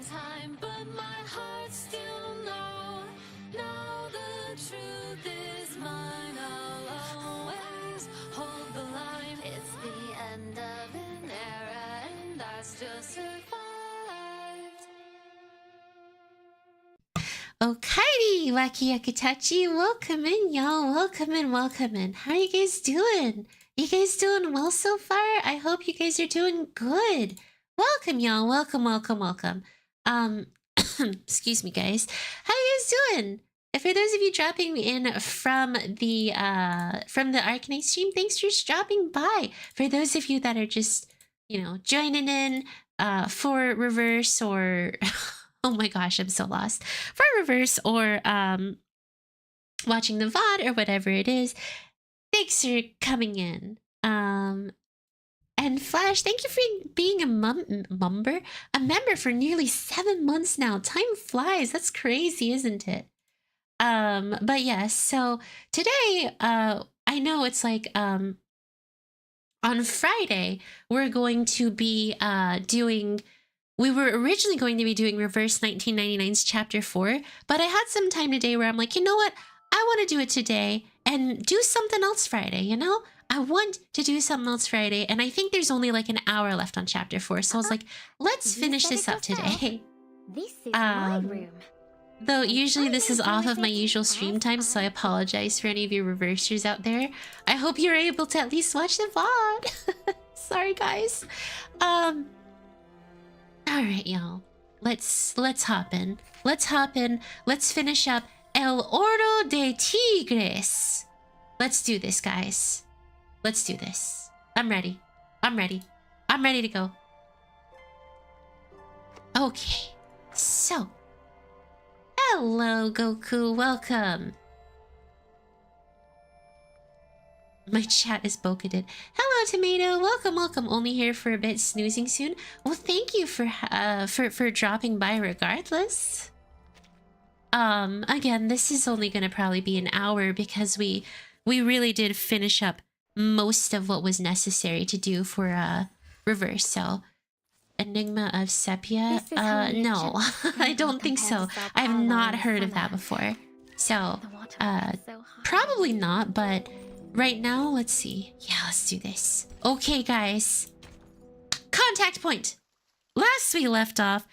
time, but my heart still knows. Now the truth is mine. I'll always hold the line. It's the end of an era, and I still survived. Alrighty, Wacky Yakutachi, welcome in, y'all. Welcome in, welcome in. How are you guys doing? You guys doing well so far? I hope you guys are doing good. Welcome, y'all. Welcome, welcome, welcome. Excuse me, guys. How you guys doing? And for those of you dropping in from the Arcanine stream, thanks for dropping by. For those of you that are just, you know, joining in for reverse or oh my gosh, I'm so lost. For reverse or watching the VOD or whatever it is, thanks for coming in. And Flash, thank you for being a member for nearly 7 months now. Time flies. That's crazy, isn't it? But yes, so today, I know it's like on Friday, we're going to be we were originally going to be doing Reverse 1999's Chapter 4, but I had some time today where I'm like, you know what? I want to do it today and do something else Friday, you know? I want to do something else Friday, and I think there's only like an hour left on Chapter 4, so I was like, let's finish this up today. This is my room. Though usually this is off of my usual stream time, so I apologize for any of you reversers out there. I hope you're able to at least watch the VOD. Sorry, guys. Alright, y'all. Let's hop in. Let's hop in. Let's finish up El Oro de Tigres. Let's do this, guys. Let's do this. I'm ready. I'm ready. I'm ready to go. Okay. So. Hello, Goku. Welcome. My chat is bokaded. Hello, Tomato. Welcome, welcome. Only here for a bit, snoozing soon. Well, thank you for dropping by regardless. Again, this is only gonna probably be an hour because we really did finish up most of what was necessary to do for reverse. So, Enigma of Sepia. No, I don't think so. I have not heard of that before. So, probably not, but right now, let's see. Yeah, let's do this. Okay, guys. Contact point. Last we left off,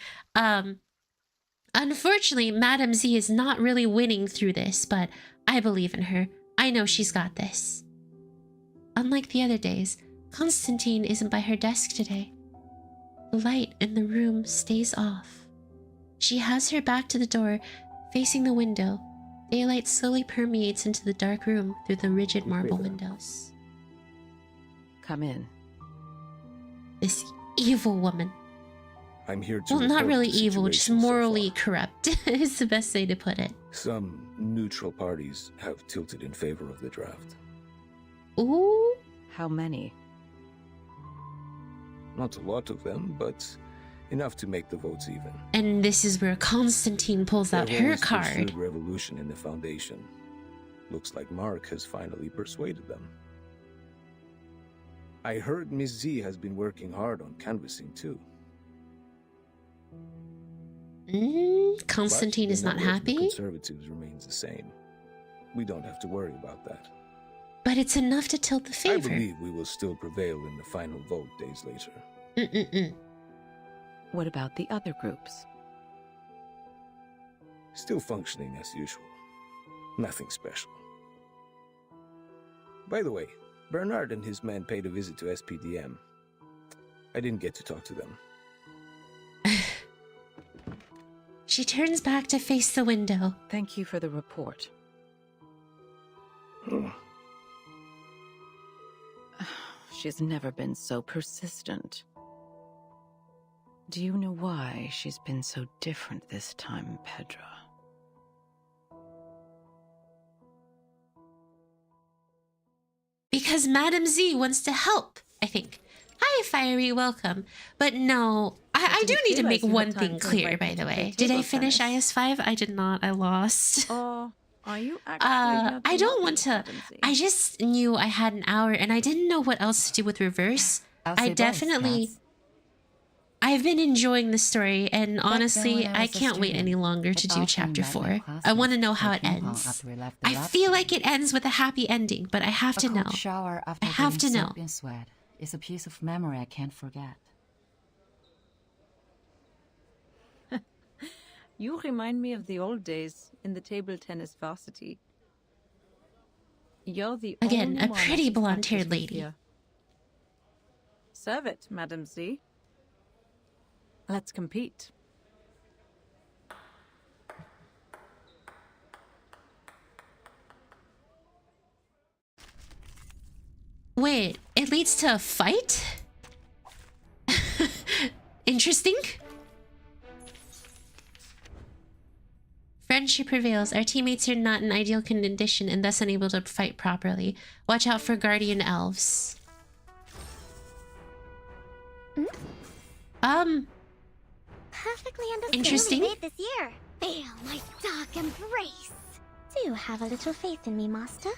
unfortunately, Madame Z is not really winning through this, but I believe in her. I know she's got this. Unlike the other days, Constantine isn't by her desk today. The light in the room stays off. She has her back to the door, facing the window. Daylight slowly permeates into the dark room through the rigid marble windows. Come in. This evil woman. I'm here to well, not really evil, just morally so corrupt is the best way to put it. Some neutral parties have tilted in favor of the draft. Ooh. How many? Not a lot of them, but enough to make the votes even. And this is where Constantine pulls out her card. Revolution in the Foundation. Looks like Mark has finally persuaded them. I heard Miss Z has been working hard on canvassing too. Constantine is not happy. Conservatives remains the same. We don't have to worry about that. But it's enough to tilt the favor. I believe we will still prevail in the final vote days later. What about the other groups? Still functioning as usual. Nothing special. By the way, Bernard and his men paid a visit to SPDM. I didn't get to talk to them. She turns back to face the window. Thank you for the report. She's never been so persistent. Do you know why she's been so different this time, Pedro? Because Madame Z wants to help, I think. Hi, Fiery, welcome. But no, I do need to make one thing clear, by the way. Did I finish IS-5? I did not. I lost. Oh, are you actually I don't want to. I just knew I had an hour, and I didn't know what else to do with reverse. I definitely... I've been enjoying the story, and honestly, I can't wait any longer to do chapter 4. I want to know how it ends. I feel like it ends with a happy ending, but I have to know. I have to know. Sweat is a piece of memory I can't forget. You remind me of the old days in the table tennis varsity. You're the Again, only a one I pretty can blonde-haired practice with lady. here. Serve it, Madam Z. Let's compete. Wait, it leads to a fight? Interesting. Friendship prevails. Our teammates are not in ideal condition and thus unable to fight properly. Watch out for guardian elves. Perfectly understood. Interesting. Made this year. Feel my dark embrace. Do have a little faith in me, Master.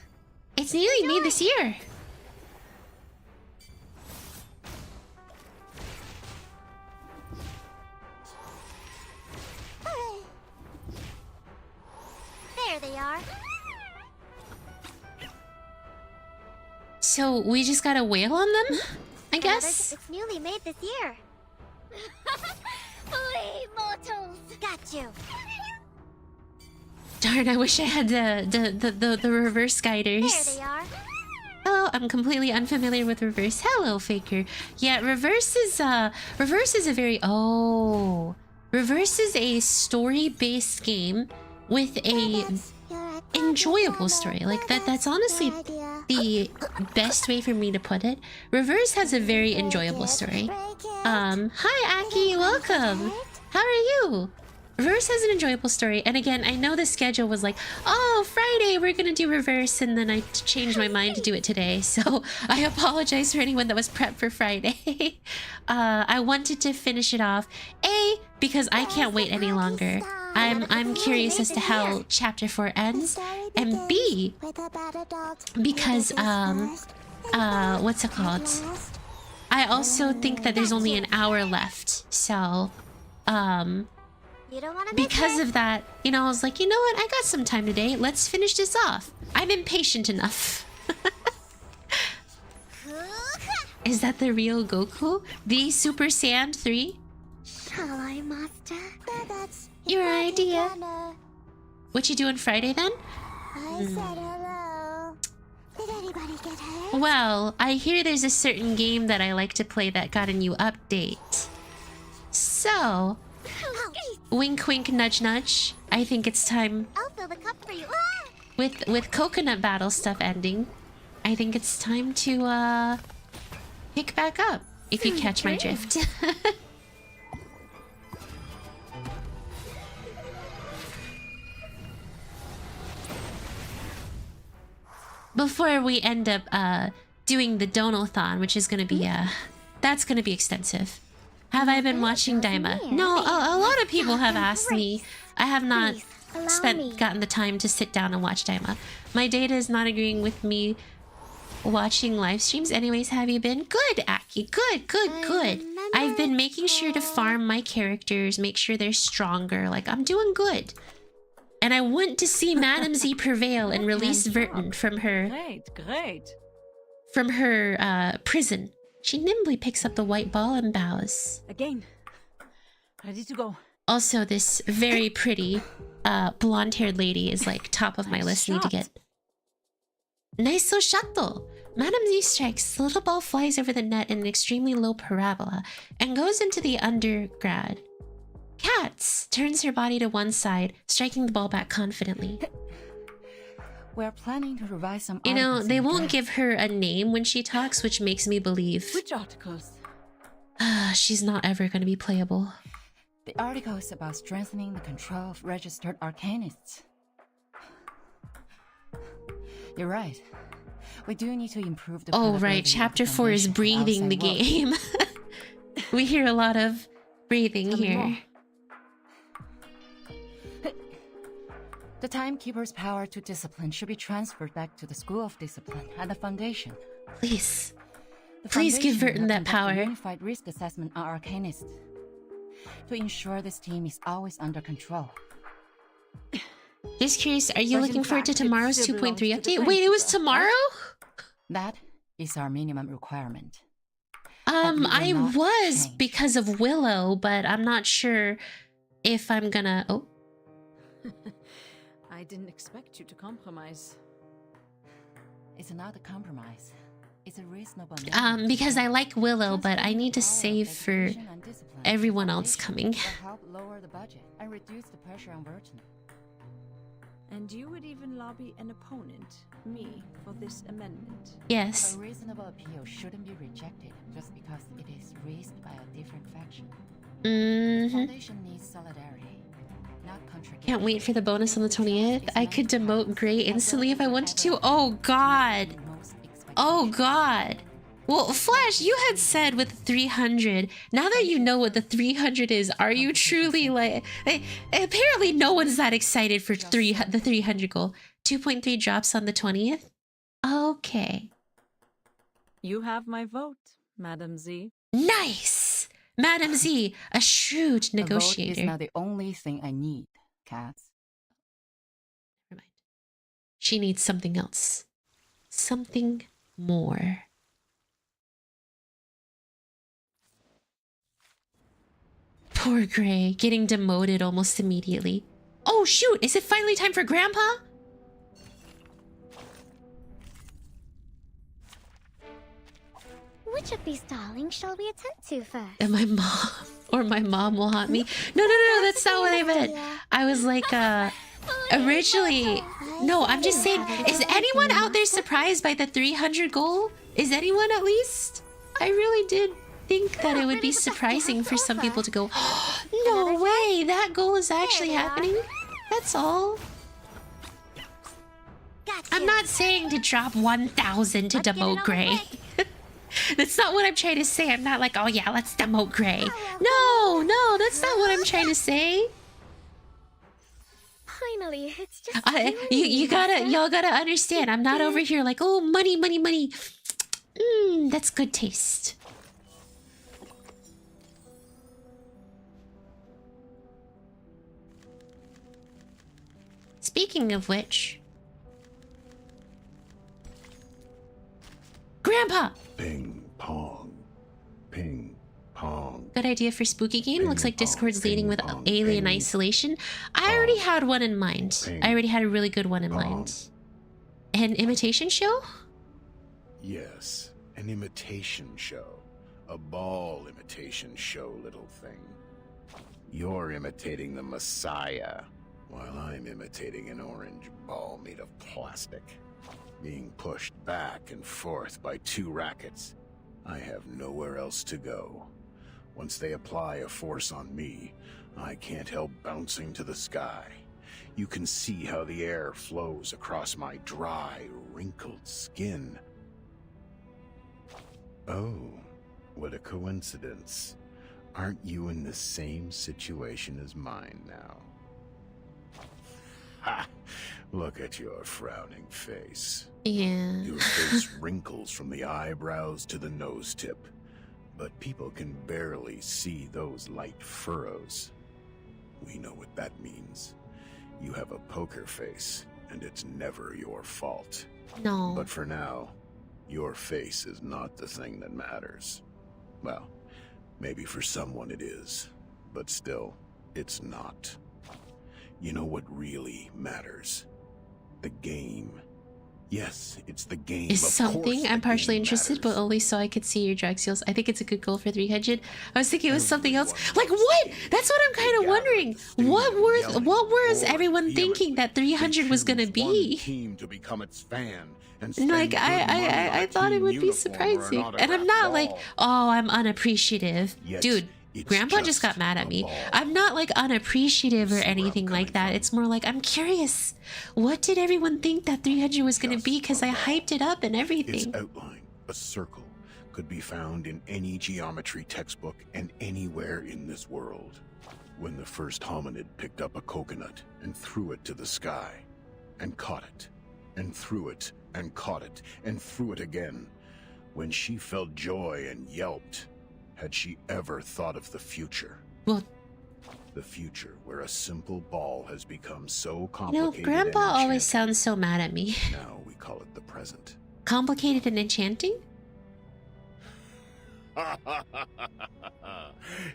It's nearly made this year. There they are. So we just gotta wail on them? I guess? It's newly made this year. Flee, mortals! Got you. Darn, I wish I had the reverse There guiders. they are. Oh, I'm completely unfamiliar with reverse. Hello, Faker. Yeah, reverse is a very reverse is a story-based game with a enjoyable story. Like that's honestly the best way for me to put it. Reverse has a very enjoyable story. Hi Aki, welcome. How are you? Reverse has an enjoyable story, and again, I know the schedule was like, oh, Friday we're gonna do Reverse, and then I changed my mind to do it today, so I apologize for anyone that was prepped for Friday. I wanted to finish it off, A, because I can't wait any longer. I'm curious as to how chapter 4 ends, and B, because what's it called? I also think that there's only an hour left, so You don't want to because of that, you know, I was like, you know what? I got some time today. Let's finish this off. I'm impatient enough. Is that the real Goku? The Super Saiyan 3? Shall I, Master? That's Your idea. What you doing Friday then? I said hello. Did anybody get hurt? Well, I hear there's a certain game that I like to play that got a new update. So, wink wink nudge nudge. I think it's time I'll fill the cup for you. Ah! with coconut battle stuff ending. I think it's time to pick back up, if you catch my drift. Before we end up doing the Donathon, which is gonna be that's gonna be extensive. Have I been watching Daima? No, a lot of people have asked me. I have not gotten the time to sit down and watch Daima. My data is not agreeing with me watching live streams. Anyways, have you been? Good, Aki. Good. I've been making sure to farm my characters, make sure they're stronger. Like, I'm doing good. And I want to see Madam Z prevail and release Vertin from her Great. prison. She nimbly picks up the white ball and bows. Again. Ready to go. Also, this very pretty blonde-haired lady is like top of my list. Need to get. Nice so shuttle. Madam Z strikes. The little ball flies over the net in an extremely low parabola and goes into the undergrad. Cats turns her body to one side, striking the ball back confidently. We're planning to revise some You know, articles they in the won't draft. give her a name when she talks, which makes me believe Which articles? she's not ever going to be playable. The article is about strengthening the control of registered arcanists. You're right. We do need to improve the Oh, right. credibility of the Chapter 4 is Foundation to breathing the outside world. game. We hear a lot of breathing Tell me here. more. The Timekeeper's power to discipline should be transferred back to the School of Discipline at the Foundation. Please. The Please give Foundation Vertin will that conduct a power. unified risk assessment on arcanists to ensure this team is always under control. Just curious, are you But looking in forward to fact, it tomorrow's still 2.3 belongs to the update? Wait, it was timekeeper, tomorrow? That is our minimum requirement. But we will I not was change. because of Willow, but I'm not sure if I'm gonna... Oh, I didn't expect you to compromise. It's not a compromise. It's a reasonable because I like Willow, but I need to save for everyone else coming. Help lower the budget and reduce the pressure on Vertin. And you would even lobby an opponent, me, for this amendment. Yes. A reasonable appeal shouldn't be rejected just because it is raised by a different faction. The Mm-hmm. foundation needs solidarity, not contradiction. Can't wait for the bonus on the 20th. I could demote Gray instantly if I wanted to. Oh, God. Oh, God. Well, Flash, you had said with 300. Now that you know what the 300 is, are you truly like... apparently no one's that excited for the 300 goal. 2.3 drops on the 20th? Okay. You have my vote, Madam Z. Nice! Madam Z, a shrewd A vote negotiator. is not the only thing I need, Cats. Never mind. She needs something else. Something more. Poor Gray, getting demoted almost immediately. Oh shoot, is it finally time for Grandpa? Which of these darlings shall we attend to first? And my mom, or my mom will haunt me. No, that's not what I meant. I was like, originally, no, I'm just saying, is anyone out there surprised by the 300 goal? Is anyone at least? I really did think that it would be surprising for some people to go, oh, no way, that goal is actually happening. That's all. I'm not saying to drop 1,000 to demote Gray. That's not what I'm trying to say. I'm not like, oh yeah, let's demote Gray. No, that's not what I'm trying to say. Finally, it's just y'all gotta understand. I'm not over here like, oh, money. That's good taste. Speaking of which, Grandpa! Ping pong. Ping pong. Good idea for spooky game. Looks like Ping pong, Discord's leading with ping pong, Alien ping Isolation. I already had one in mind. ping I already had a really good one in pong. mind. An imitation show? Yes, an imitation show. A ball imitation show, little thing. You're imitating the Messiah, while I'm imitating an orange ball made of plastic. Being pushed back and forth by two rackets. I have nowhere else to go. Once they apply a force on me, I can't help bouncing to the sky. You can see how the air flows across my dry, wrinkled skin. Oh, what a coincidence. Aren't you in the same situation as mine now? Ha! Look at your frowning face. Yeah. Your face wrinkles from the eyebrows to the nose tip, but people can barely see those light furrows. We know what that means. You have a poker face, and it's never your fault. No. But for now, your face is not the thing that matters. Well, maybe for someone it is, but still, it's not. You know what really matters? The game. Yes, it's the game. Is Of something course the I'm partially game interested, matters. but only so I could see your drag seals. I think it's a good goal for 300. I was thinking it was something else. Like what? That's what I'm kind of wondering. What was everyone thinking that 300 was gonna be? Team to become its fan and Like spend good money on I a thought it team would be uniform or an surprising, and I'm autographed not like, ball. oh, I'm unappreciative, Yet dude. it's Grandpa just got mad at a me. ball. I'm not like unappreciative or See where I'm anything coming like that. from? It's more like I'm curious. What did everyone think that 300 was gonna Just be? Because a I ball. hyped it up and Its everything. outline, a circle, could be found in any geometry textbook and anywhere in this world. When the first hominid picked up a coconut and threw it to the sky, and caught it, and threw it, and caught it, and threw it again, when she felt joy and yelped, had she ever thought of the future? Well, The future where a simple ball has become so you know, complicated Grandpa and always enchanting. sounds so mad at me. Now we call it the present. Complicated and enchanting?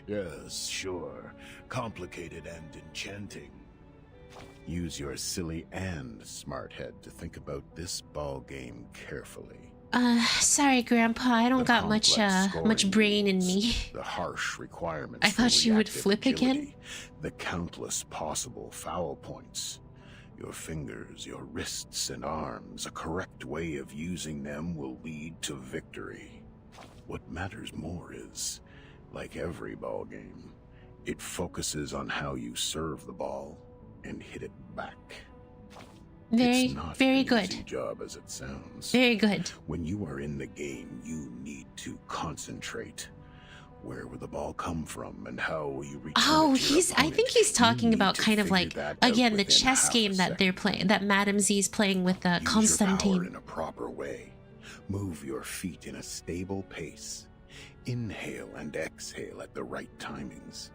Yes, sure. Complicated and enchanting. Use your silly and smart head to think about this ball game carefully. Sorry, Grandpa. I don't The got much complex scoring brain in rules, me. The harsh requirements I thought for you would reactive flip again. agility, the countless possible foul points. Your fingers, your wrists and arms, a correct way of using them will lead to victory. What matters more is, like every ball game, it focuses on how you serve the ball and hit it back. Very, It's not very an good. easy job as it sounds. Very good. When you are in the game, you need to concentrate. Where will the ball come from, and how will you return Oh, it to your I think he's opponent? talking You about need to kind of figure like, that out again, the within chess half a game that they're second. playing, that Madame Z's playing with Use your power Constantine. in a proper way. Move your feet in a stable pace. Inhale and exhale at the right timings.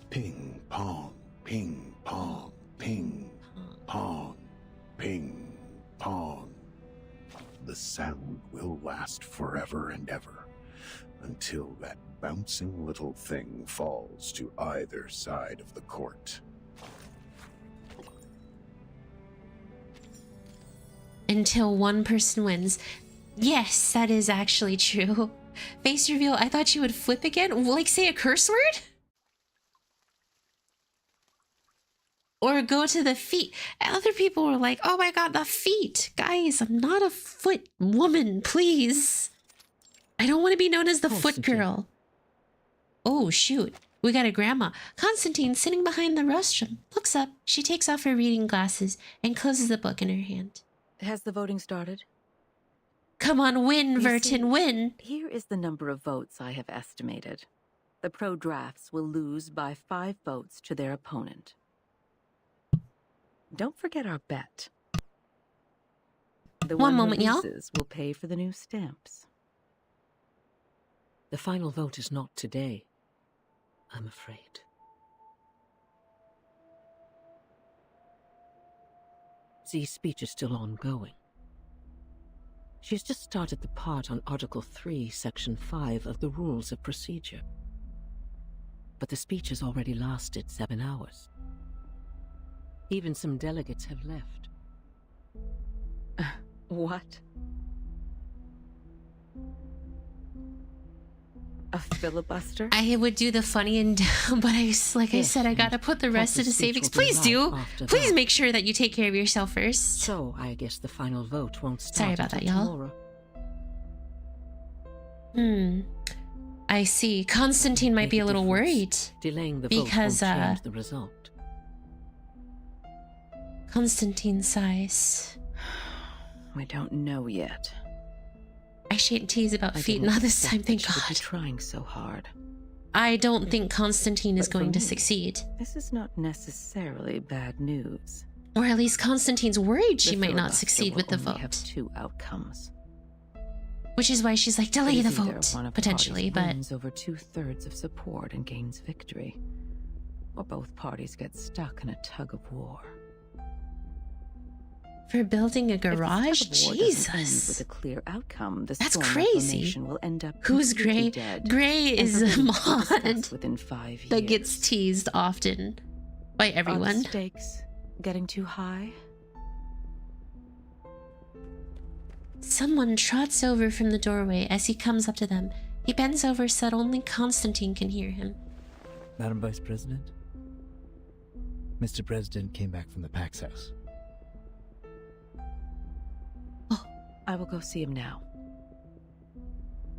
Ping, pong, ping, pong, ping, pong, ping, pong. The sound will last forever and ever, until that bouncing little thing falls to either side of the court. Until one person wins. Yes, that is actually true. Face reveal, I thought you would flip again? Like say a curse word? Or go to the feet. Other people were like, oh my god, the feet. Guys, I'm not a foot woman, please. I don't want to be known as the foot Constantine. girl. Oh, shoot. We got a grandma. Constantine, sitting behind the rostrum, looks up. She takes off her reading glasses and closes the book in her hand. Has the voting started? Come on, win, You Vertin, see, win. Here is the number of votes I have estimated. The pro drafts will lose by 5 votes to their opponent. Don't forget our bet. The One one moment, who y'all. loses will pay for the new stamps. The final vote is not today, I'm afraid. Z's speech is still ongoing. She has just started the part on Article 3, Section 5 of the Rules of Procedure. But the speech has already lasted 7 hours. Even some delegates have left. What? A filibuster? I would do the funny and dumb, but I Yes, said, I and gotta put the rest of the Poppy's speech savings. will be Please live do. after Please that. make sure that you take care of yourself first. So, I guess the final vote won't start Sorry about until that, y'all. tomorrow. I see. Constantine might Make be a little difference. worried. Delaying the Because, vote won't change the result. Constantine sighs. We don't know yet. I shan't tease about I feet, didn't not this expect time, that thank she would be God. trying so hard. I don't think Constantine is But for going to me, succeed. This is not necessarily bad news. Or at least Constantine's worried she The might not filibuster succeed will with the only have vote. 2 outcomes. Which is why she's like, delay It the is either vote, one of the potentially, parties but wins over 2/3 of support and gains victory, or both parties get stuck in a tug of war. for building a If the garage? tug of war doesn't end with Jesus. a clear outcome, the That's storm crazy. Reformation will end up Who's completely Gray? dead, Gray and is a forbidden to be mod discussed within 5 years. that gets teased often by Are the everyone. stakes getting too high? Someone trots over from the doorway as he comes up to them. He bends over so that only Constantine can hear him. Madam Vice President? Mr. President came back from the PAX house. I will go see him now.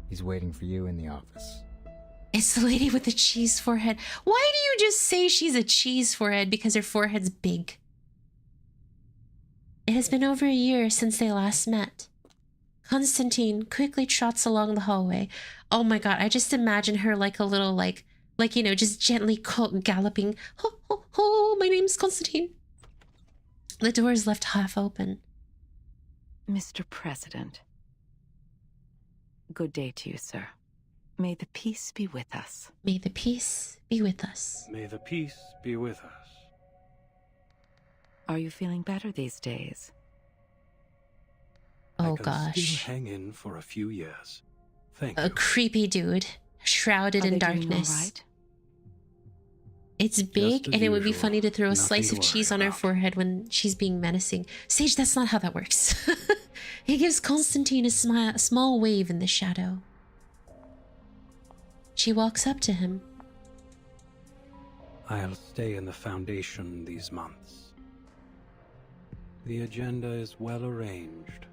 He's waiting for you in the office. It's the lady with the cheese forehead. Why do you just say she's a cheese forehead because her forehead's big? It has been over a year since they last met. Constantine quickly trots along the hallway. Oh my god, I just imagine her like a little, like you know, just gently galloping. Ho, ho, ho, my name's Constantine. The door is left half open. Mr. President. Good day to you, sir. May the peace be with us. May the peace be with us. May the peace be with us. Are you feeling better these days? Oh I can gosh. still hang in for a few years. Thank A you. creepy dude, shrouded Are in they doing all darkness. right? It's big, as and it would be usual. funny to throw a Nothing slice to of cheese worry on her about. forehead when she's being menacing. Sage, that's not how that works. He gives Constantine a small wave in the shadow. She walks up to him. I'll stay in the Foundation these months. The agenda is well arranged.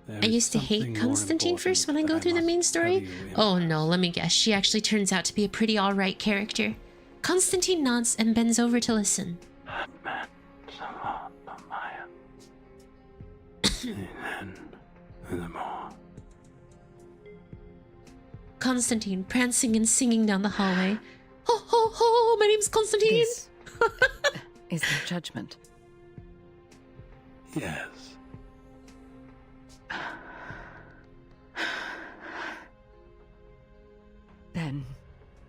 There I is used to hate something more Constantine first when I go important through the that main must tell story. you in Oh person. no, let me guess. She actually turns out to be a pretty alright character. Constantine nods and bends over to listen. That meant a lot to Maya. And then more. Constantine prancing and singing down the hallway. Ho ho ho, my name's Constantine! This is their judgment. Yes. Then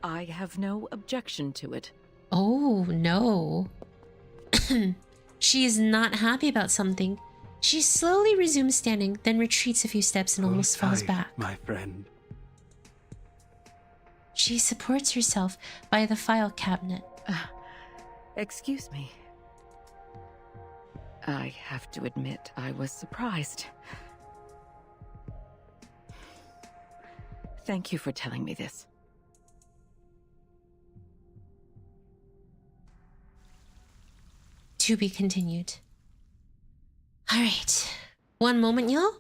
I have no objection to it. Oh no. She is not happy about something. She slowly resumes standing, then retreats a few steps and Hold almost falls tight, back. my friend. She supports herself by the file cabinet. Excuse me. I have to admit, I was surprised. Thank you for telling me this. To be continued. Alright. One moment, y'all.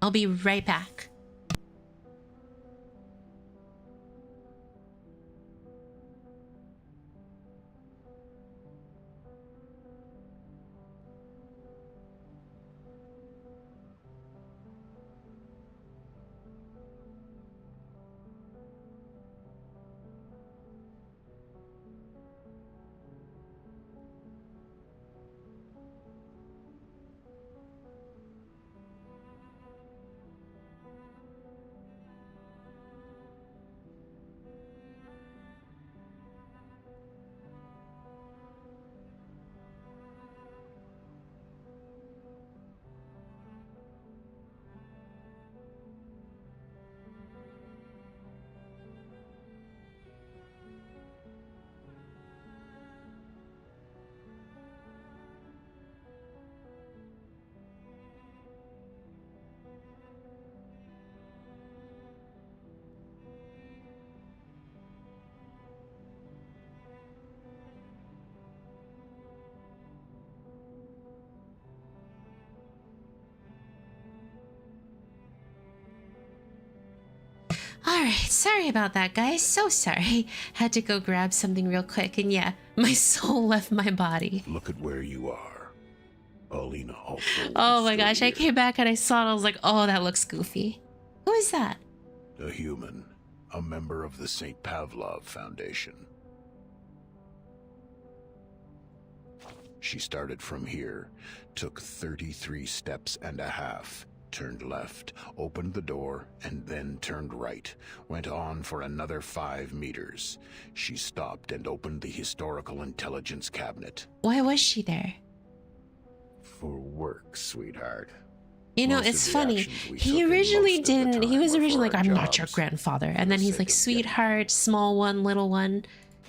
I'll be right back. Alright, sorry about that, guys. So sorry. Had to go grab something real quick, and yeah, my soul left my body. Look at where you are. Paulina also. Oh my still gosh, I here. came back and I saw it. I was like, oh, that looks goofy. Who is that? A human, a member of the St. Pavlov Foundation. She started from here, took 33 steps and a half, turned left, opened the door, and then turned right, went on for another 5 meters. She stopped and opened the historical intelligence cabinet. Why was she there? For work, sweetheart. You know, Most of it's the funny. actions we He took in originally most of the didn't. He time was were for originally like, our I'm not your jobs, grandfather. for And then the he's sake like, of getting- sweetheart, small one, little one.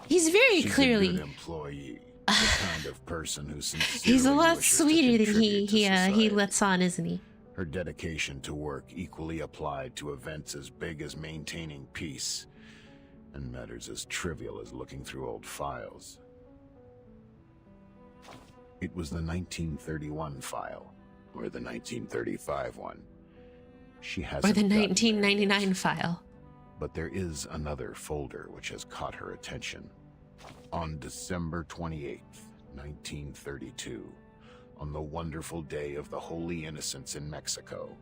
He's very She's a clearly. good employee, the kind of person who sincerely He's a lot wishes to sweeter than he contribute to he society. lets on, isn't he? Her dedication to work equally applied to events as big as maintaining peace, and matters as trivial as looking through old files. It was the 1931 file, or the 1935 one. She hasn't Or the gotten there 1999 yet. file. But there is another folder which has caught her attention. On December 28th, 1932, on the wonderful day of the Holy Innocents in Mexico,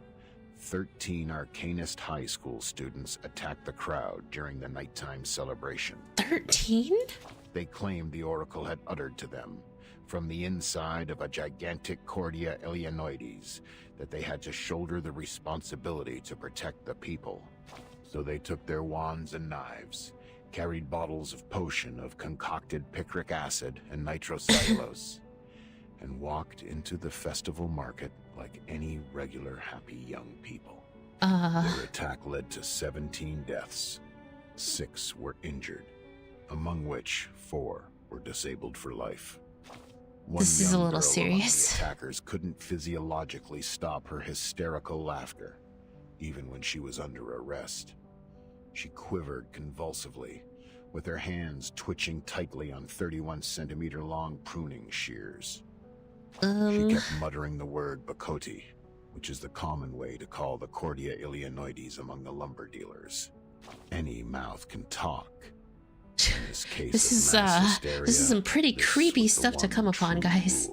13 Arcanist High School students attacked the crowd during the nighttime celebration. 13? They claimed the Oracle had uttered to them, from the inside of a gigantic Cordia Ilionoides that they had to shoulder the responsibility to protect the people. So they took their wands and knives, carried bottles of potion of concocted picric acid and nitrocellulose, and walked into the festival market like any regular happy young people. Their attack led to 17 deaths. 6 were injured, among which 4 were disabled for life. This is a little serious. The attackers couldn't physiologically stop her hysterical laughter, even when she was under arrest. She quivered convulsively, with her hands twitching tightly on 31-centimeter-long pruning shears. She kept muttering the word Bakoti, which is the common way to call the Cordia Ilionoides among the lumber dealers. Any mouth can talk. In this case this is some pretty creepy stuff to come upon, guys.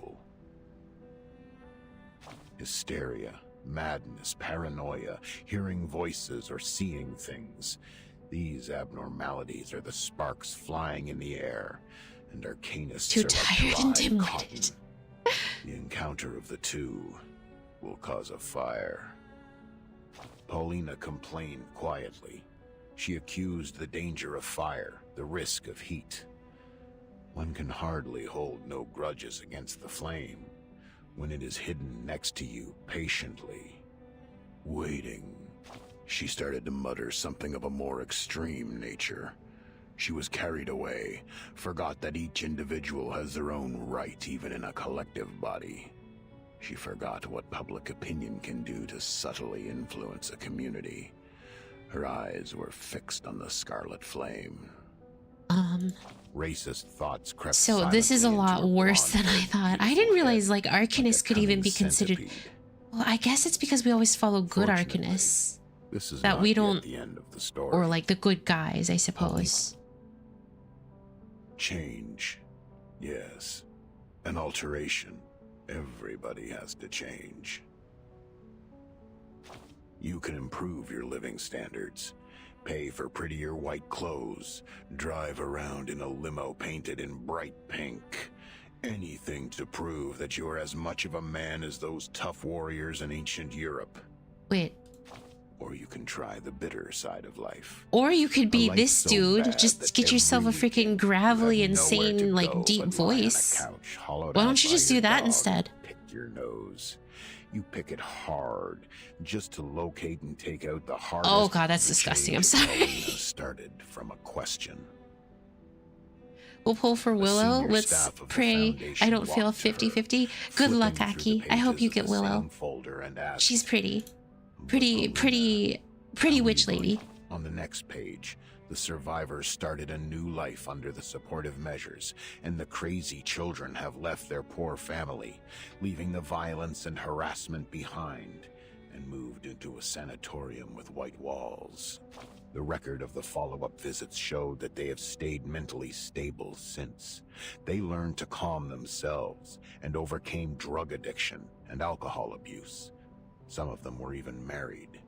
Hysteria, madness, paranoia, hearing voices or seeing things. These abnormalities are the sparks flying in the air, and arcanists Too are tired like and dry dim-witted. cotton. The encounter of the two will cause a fire. Paulina complained quietly. She accused the danger of fire, the risk of heat. One can hardly hold no grudges against the flame when it is hidden next to you patiently, waiting. She started to mutter something of a more extreme nature. She was carried away, forgot that each individual has their own right even in a collective body. She forgot what public opinion can do to subtly influence a community. Her eyes were fixed on the scarlet flame. Racist thoughts crept So this is a silently lot into her worse than I blonde-haired, thought. I didn't beautiful realize head, like arcanists a could even be cunning considered. centipede. Well, I guess it's because we always follow good Fortunately, arcanists. This is That not we yet don't- the end of the story. Or like the good guys, I suppose. Change. Yes. An alteration. Everybody has to change. You can improve your living standards. Pay for prettier white clothes. Drive around in a limo painted in bright pink. Anything to prove that you're as much of a man as those tough warriors in ancient Europe. Wait. Or you can try the bitter side of life. Or you could be A life this so dude, bad just that get yourself a every freaking weekend you gravelly, have nowhere to insane, like go deep but lie on a voice. couch, hollowed Why out don't you by just your do that dog. instead? Pick your nose. You pick it hard, just to locate and take out the hardest. Oh god, that's The disgusting. I'm change in sorry. Paulina started from a question. We'll pull for Willow. senior Let's staff of the pray Foundation I don't feel walked to her, 50-50. Good flipping luck, through Aki. the I hope pages you of get the Willow. same folder and asked, She's pretty. "But Pretty, Paulina, pretty how witch are you lady. going?" On the next page, the survivors started a new life under the supportive measures, and the crazy children have left their poor family, leaving the violence and harassment behind, and moved into a sanatorium with white walls. The record of the follow-up visits showed that they have stayed mentally stable since. They learned to calm themselves and overcame drug addiction and alcohol abuse. Some of them were even married.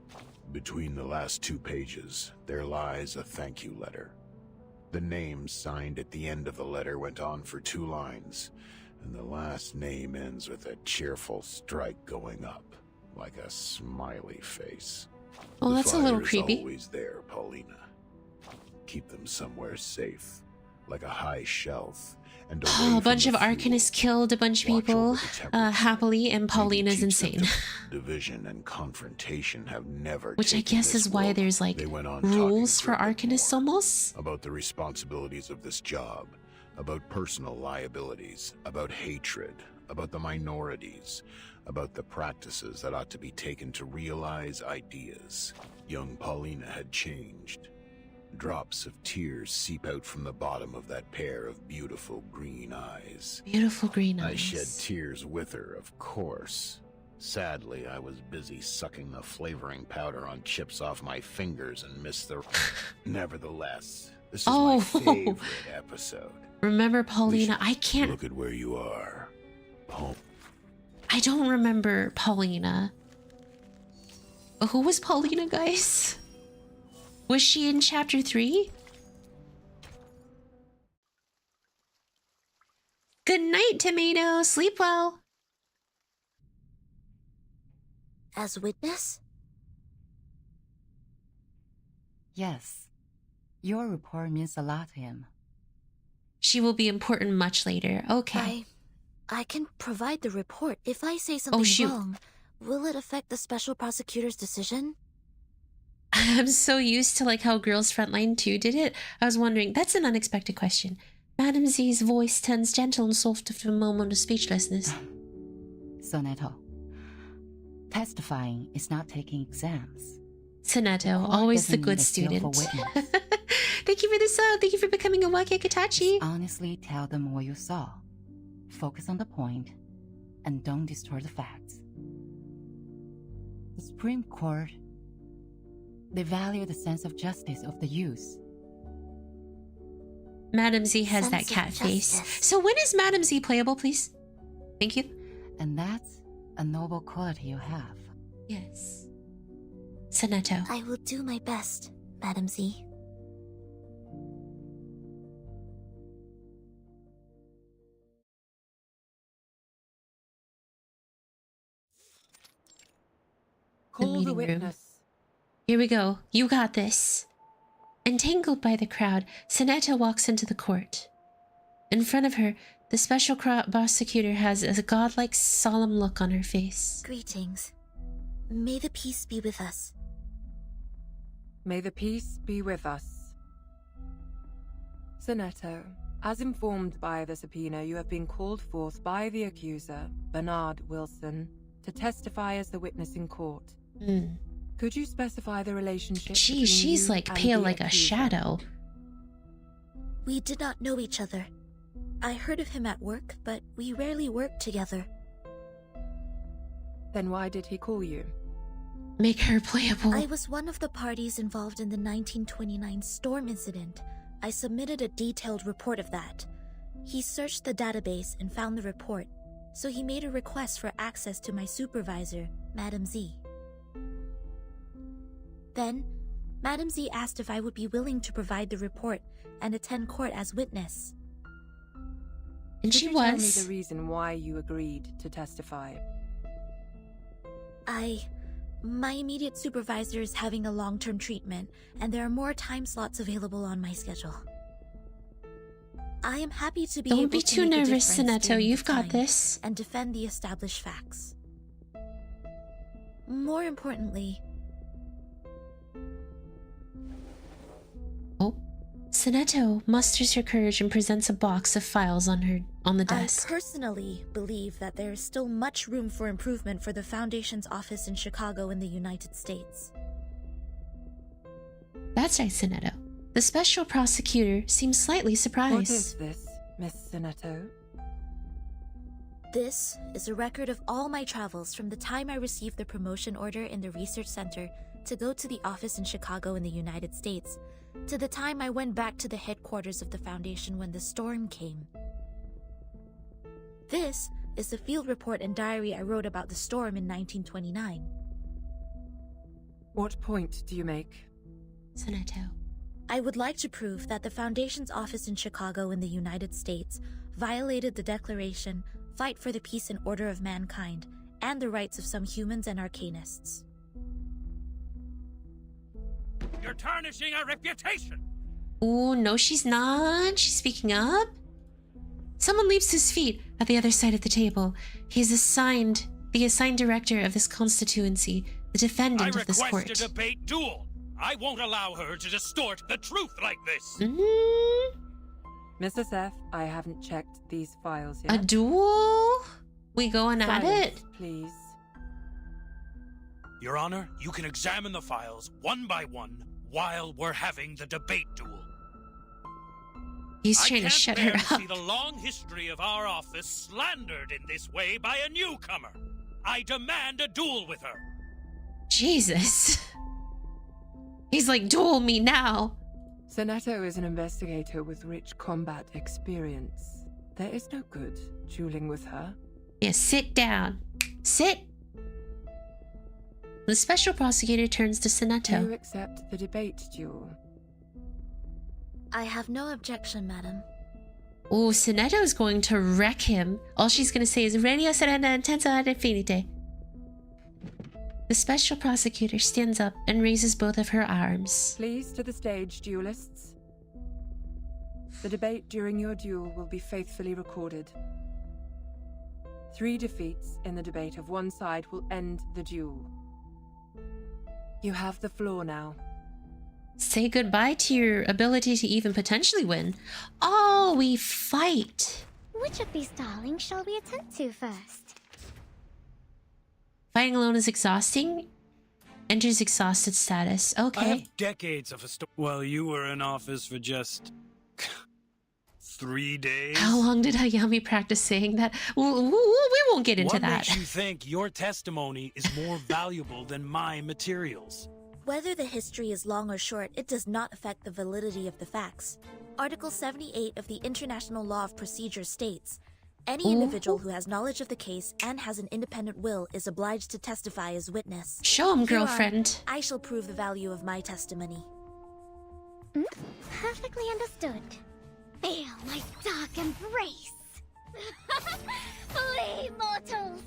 Between the last 2 pages, there lies a thank you letter. The name signed at the end of the letter went on for 2 lines, and the last name ends with a cheerful strike going up, like a smiley face. Well, The that's a little fire's creepy. always there, Paulina. Keep them somewhere safe, like a high shelf, and away Oh, a from bunch the of fuel. arcanists killed a bunch of Watch people over the temperature. happily, and Maybe Paulina's teach them insane. to- Division and confrontation have never Which I taken guess this is why world. there's like They went on rules talking for a bit arcanists more almost. about the responsibilities of this job, about personal liabilities, about hatred, about the minorities, about the practices that ought to be taken to realize ideas. Young Paulina had changed. Drops of tears seep out from the bottom of that pair of beautiful green eyes. Beautiful green I eyes. shed tears with her, of course. Sadly, I was busy sucking the flavoring powder on chips off my fingers and missed the... Nevertheless, this is Oh. my favorite episode. Remember We Paulina? should I can't. Look at where you are. I don't remember Paulina. Who was Paulina, guys? Was she in chapter 3? Good night, Tomato. Sleep well. As witness? Yes. Your report means a lot to him. She will be important much later. Okay. I can provide the report. If I say something wrong, will it affect the special prosecutor's decision? I'm so used to like how Girls Frontline 2 did it. I was wondering, that's an unexpected question. Madam Z's voice turns gentle and soft after a moment of speechlessness. Sonetto. Testifying is not taking exams. Sonetto, always the good student. Thank you for the sub. Thank you for becoming a Wakekatachi. Honestly, tell them what you saw. Focus on the point, and don't distort the facts. The Supreme Court, they value the sense of justice of the youth. Madam Z has that cat face. So when is Madam Z playable, please? Thank you. And that's a noble quality you have. Yes. Sonetto. I will do my best, Madam Z. Call the witness. Here we go. You got this. Entangled by the crowd, Sonetto walks into the court. In front of her, the special prosecutor has a godlike, solemn look on her face. Greetings. May the peace be with us. May the peace be with us. Sonetto, as informed by the subpoena, you have been called forth by the accuser, Bernard Wilson, to testify as the witness in court. Could you specify the relationship? Gee, she's like pale like a shadow. We did not know each other. I heard of him at work, but we rarely worked together. Then why did he call you? Make her playable. I was one of the parties involved in the 1929 storm incident. I submitted a detailed report of that. He searched the database and found the report, so he made a request for access to my supervisor, Madam Z. Then, Madam Z asked if I would be willing to provide the report and attend court as witness. And she was. Could you tell me the reason why you agreed to testify? My immediate supervisor is having a long-term treatment, and there are more time slots available on my schedule. I am happy to be able to Don't be too nervous, Sonetto. You've got this. And defend the established facts. More importantly... Oh. Sonetto musters her courage and presents a box of files on the desk. I personally believe that there is still much room for improvement for the Foundation's office in Chicago in the United States. That's right, Sonetto. The special prosecutor seems slightly surprised. What is this, Miss Sonetto? This is a record of all my travels from the time I received the promotion order in the research center to go to the office in Chicago in the United States, to the time I went back to the headquarters of the Foundation when the storm came. This is the field report and diary I wrote about the storm in 1929. What point do you make? Sonetto. I would like to prove that the Foundation's office in Chicago in the United States violated the Declaration, Fight for the Peace and Order of Mankind, and the rights of some humans and arcanists. You're tarnishing our reputation! Oh, no, she's not. She's speaking up. Someone leaps to his feet at the other side of the table. He is the assigned director of this constituency, the defendant of this court. I request a debate duel. I won't allow her to distort the truth like this. Mrs. F, I haven't checked these files yet. A duel? We going at it? Please. Your Honor, you can examine the files one by one while we're having the debate duel. He's trying to shut her up. I can't bear to see the long history of our office slandered in this way by a newcomer. I demand a duel with her. Jesus. He's like, duel me now. Sonetto is an investigator with rich combat experience. There is no good dueling with her. Yeah, sit down. Sit. The special prosecutor turns to Sonetto. Do you accept the debate duel? I have no objection, madam. Oh, Sonetto is going to wreck him. All she's going to say is "Radio serena intensa ad infinite." The special prosecutor stands up and raises both of her arms. Please to the stage, duelists. The debate during your duel will be faithfully recorded. 3 defeats in the debate of one side will end the duel. You have the floor now. Say goodbye to your ability to even potentially win. Oh, we fight. Which of these darlings shall we attend to first? Fighting alone is exhausting. Enters exhausted status. Okay. I have decades of Well, you were in office for just 3 days. How long did Hayami practice saying that? We won't get into that. What makes you think your testimony is more valuable than my materials? Whether the history is long or short, it does not affect the validity of the facts. Article 78 of the International Law of Procedure states, any individual who has knowledge of the case and has an independent will is obliged to testify as witness. Show him, Hereon, girlfriend. I shall prove the value of my testimony. Perfectly understood. Feel my dark embrace. Flee, mortals!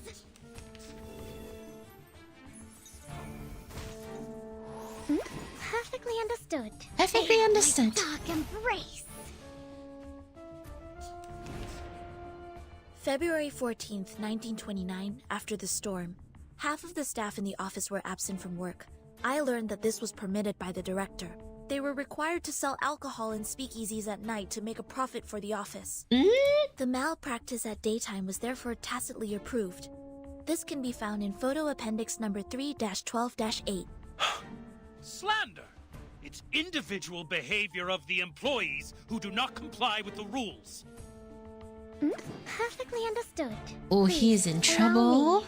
Perfectly understood. Perfectly Feel understood. My dark embrace. February 14th, 1929, after the storm, half of the staff in the office were absent from work. I learned that this was permitted by the director. They were required to sell alcohol in speakeasies at night to make a profit for the office. The malpractice at daytime was therefore tacitly approved. This can be found in photo appendix number 3-12-8. Slander! It's individual behavior of the employees who do not comply with the rules. Perfectly understood. Oh, he's in Please, trouble. allow me.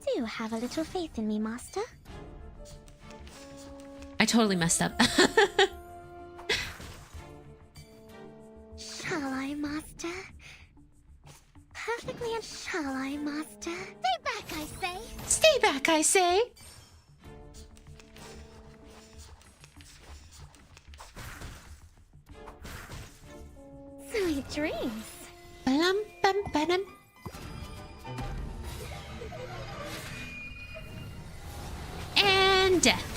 Do you have a little faith in me, Master? I totally messed up. Shall I, Master? Perfectly shall I, Master? Stay back, I say! Stay back, I say! Sweet dreams. Ba-dum, bum, ba-dum. And death.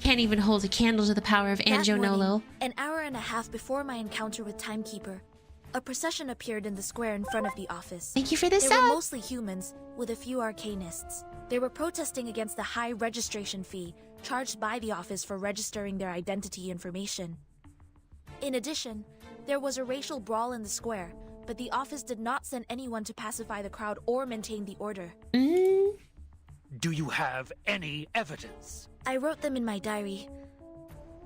Can't even hold a candle to the power of That Anjo morning, Nolo. an hour and a half before my encounter with Timekeeper, a procession appeared in the square in front of the office. Thank you for the They sub. were mostly humans, with a few arcanists. They were protesting against the high registration fee charged by the office for registering their identity information. In addition, there was a racial brawl in the square, but the office did not send anyone to pacify the crowd or maintain the order. Do you have any evidence? I wrote them in my diary.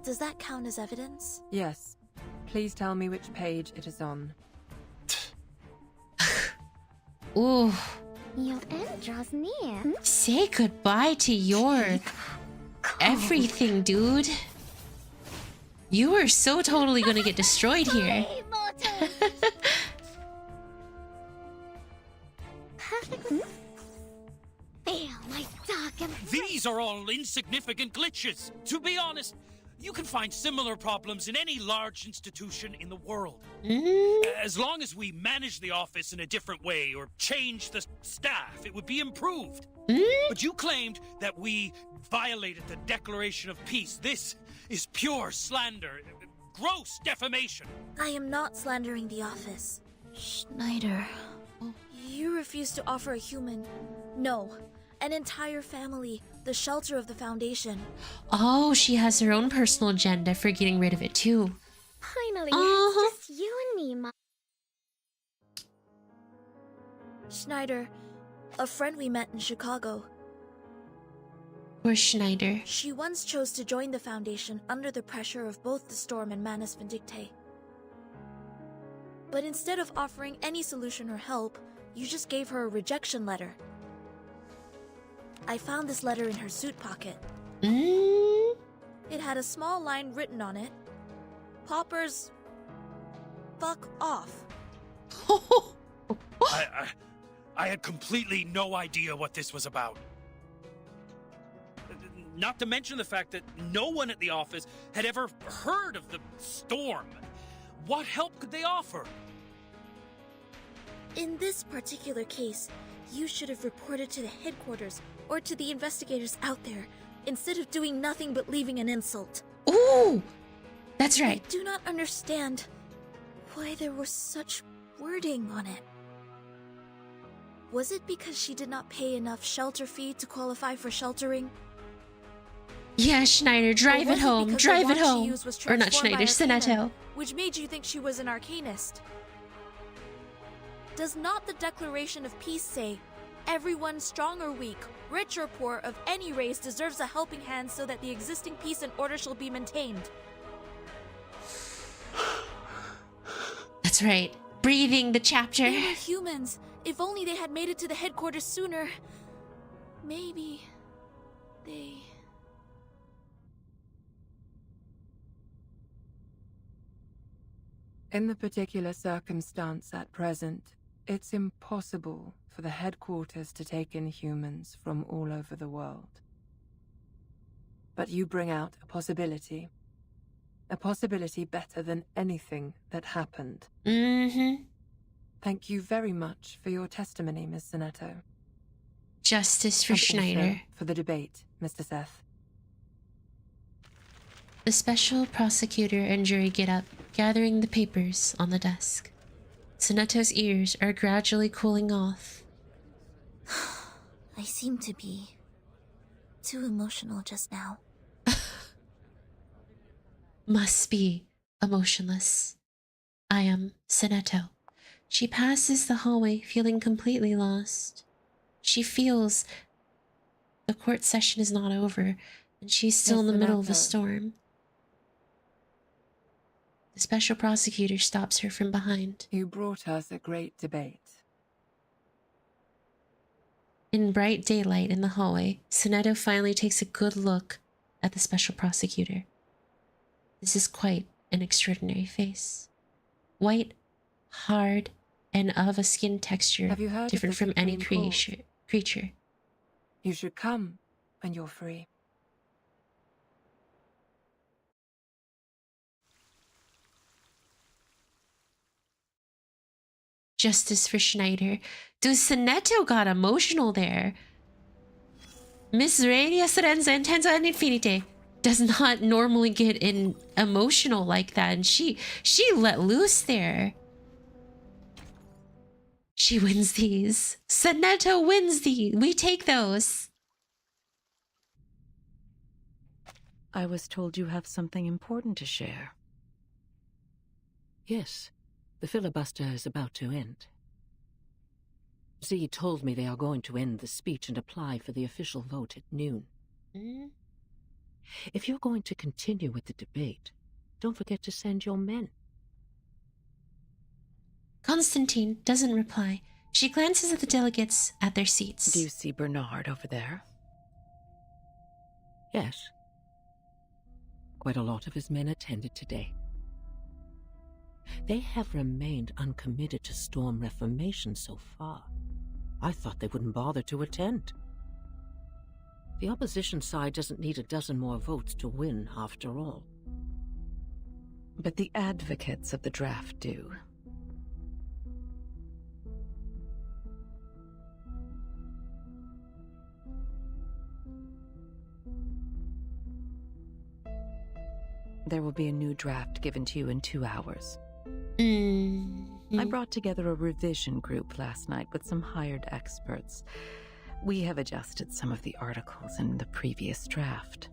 Does that count as evidence? Yes. Please tell me which page it is on. Ooh. Your end draws near. Say goodbye to your everything, dude. You are so totally gonna get destroyed here. Perfectly. Feel my dark embrace. These are all insignificant glitches. To be honest, you can find similar problems in any large institution in the world. As long as we manage the office in a different way or change the staff, it would be improved. But you claimed that we violated the Declaration of Peace. This is pure slander, gross defamation. I am not slandering the office. Schneider. You refuse to offer a human, no, an entire family, the shelter of the Foundation. Oh, she has her own personal agenda for getting rid of it too. Finally, it's just you and me, Schneider, a friend we met in Chicago. Poor Schneider. She once chose to join the Foundation under the pressure of both the Storm and Manus Vindicte. But instead of offering any solution or help, you just gave her a rejection letter. I found this letter in her suit pocket. It had a small line written on it. Poppers, fuck off. I had completely no idea what this was about. Not to mention the fact that no one at the office had ever heard of the storm. What help could they offer? In this particular case, you should have reported to the headquarters or to the investigators out there, instead of doing nothing but leaving an insult. Ooh! That's right. I do not understand why there was such wording on it. Was it because she did not pay enough shelter fee to qualify for sheltering? Yeah, Schneider, drive it home, drive it home. Or not Schneider, Sonetto. Which made you think she was an arcanist. Does not the Declaration of Peace say, everyone strong or weak, rich or poor, of any race deserves a helping hand so that the existing peace and order shall be maintained? That's right. Breathing the chapter. They were humans. If only they had made it to the headquarters sooner. Maybe they... In the particular circumstance at present, it's impossible for the headquarters to take in humans from all over the world. But you bring out a possibility better than anything that happened. Mm-hmm. Thank you very much for your testimony, Ms. Sonetto. Justice for And Schneider. also for the debate, Mr. Seth. The special prosecutor and jury get up, gathering the papers on the desk. Sonetto's ears are gradually cooling off. I seem to be too emotional just now. Must be emotionless. I am Sonetto. She passes the hallway feeling completely lost. She feels the court session is not over and she's still in the middle of a storm. The special prosecutor stops her from behind. You brought us a great debate. In bright daylight in the hallway, Sonetto finally takes a good look at the special prosecutor. This is quite an extraordinary face. White, hard, and of a skin texture Have you heard different of the from any Supreme Court? creature. You should come when you're free. Justice for Schneider. Dude, Sonetto got emotional there. Miss Rania Serenza Intensa and Infinite does not normally get emotional like that, and she let loose there. She wins these. Sonetto wins these. We take those. I was told you have something important to share. Yes, the filibuster is about to end. Z told me they are going to end the speech and apply for the official vote at noon. If you're going to continue with the debate, don't forget to send your men. Constantine doesn't reply. She glances at the delegates at their seats. Do you see Bernard over there? Yes. Quite a lot of his men attended today. They have remained uncommitted to storm Reformation so far. I thought they wouldn't bother to attend. The opposition side doesn't need a dozen more votes to win, after all. But the advocates of the draft do. There will be a new draft given to you in 2 hours. I brought together a revision group last night with some hired experts. We have adjusted some of the articles in the previous draft.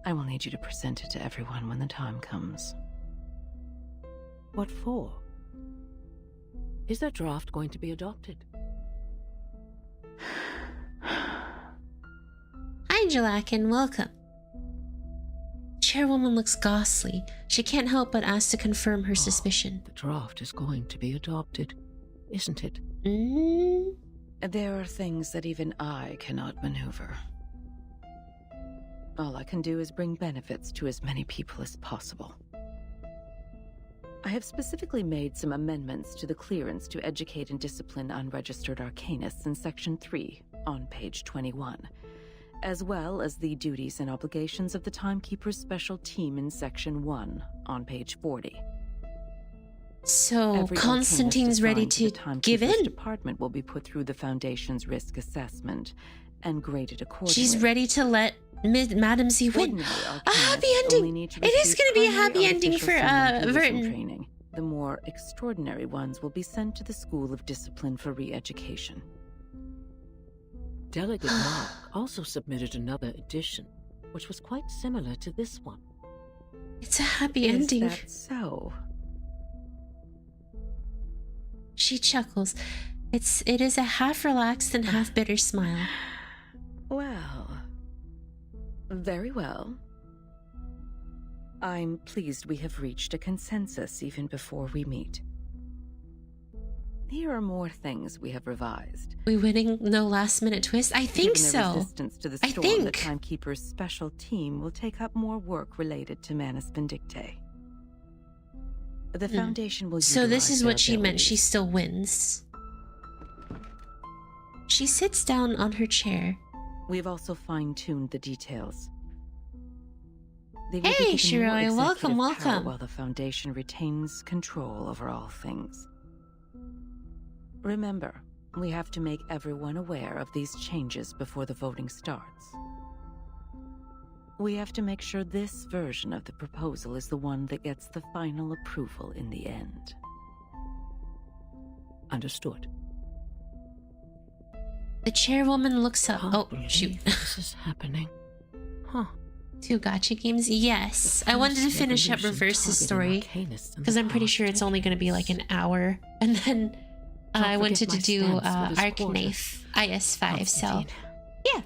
I will need you to present it to everyone when the time comes. What for? Is that draft going to be adopted? Hi, Jalakin, welcome. Chairwoman looks ghastly. She can't help but ask to confirm her suspicion. The draft is going to be adopted, isn't it? There are things that even I cannot maneuver. All I can do is bring benefits to as many people as possible. I have specifically made some amendments to the clearance to educate and discipline unregistered arcanists in Section 3 on page 21. as well as the duties and obligations of the Timekeeper's special team in Section 1 on page 40. So Every Constantine's arcanist ready assigned to the Timekeeper's give in. department will be put through the Foundation's risk assessment and graded accordingly. She's ready to let Madam Z win. A happy ending! It is going to be a happy ending for Vertin. Training. The more extraordinary ones will be sent to the School of Discipline for re-education. Delegate Mark also submitted another edition, which was quite similar to this one. It's a happy ending. Is that so? She chuckles. It is a half relaxed and half bitter smile. Well, very well. I'm pleased we have reached a consensus even before we meet. Here are more things we have revised. We winning no last minute twist? I think Given so. the resistance to the I storm, think. the Timekeeper's special team will take up more work related to Manus Vindictae. The Foundation will So this utilize is their what she meant. abilities. She still wins. She sits down on her chair. We've also fine-tuned the details. They will Hey, be given more Shiroi, executive welcome, power welcome. While the Foundation retains control over all things. Remember, we have to make everyone aware of these changes before the voting starts. We have to make sure this version of the proposal is the one that gets the final approval in the end. Understood. The chairwoman looks up. Can't Oh, believe shoot. This is happening. Huh. 2 gotcha games? Yes. I wanted to First finish up revolution Reverse's targeting story arcanists in because the I'm pretty past sure it's only going to be like an hour. And then Don't I wanted forget to my do stamps for this quarter, Arcanaith IS5. So, Constantine. yeah.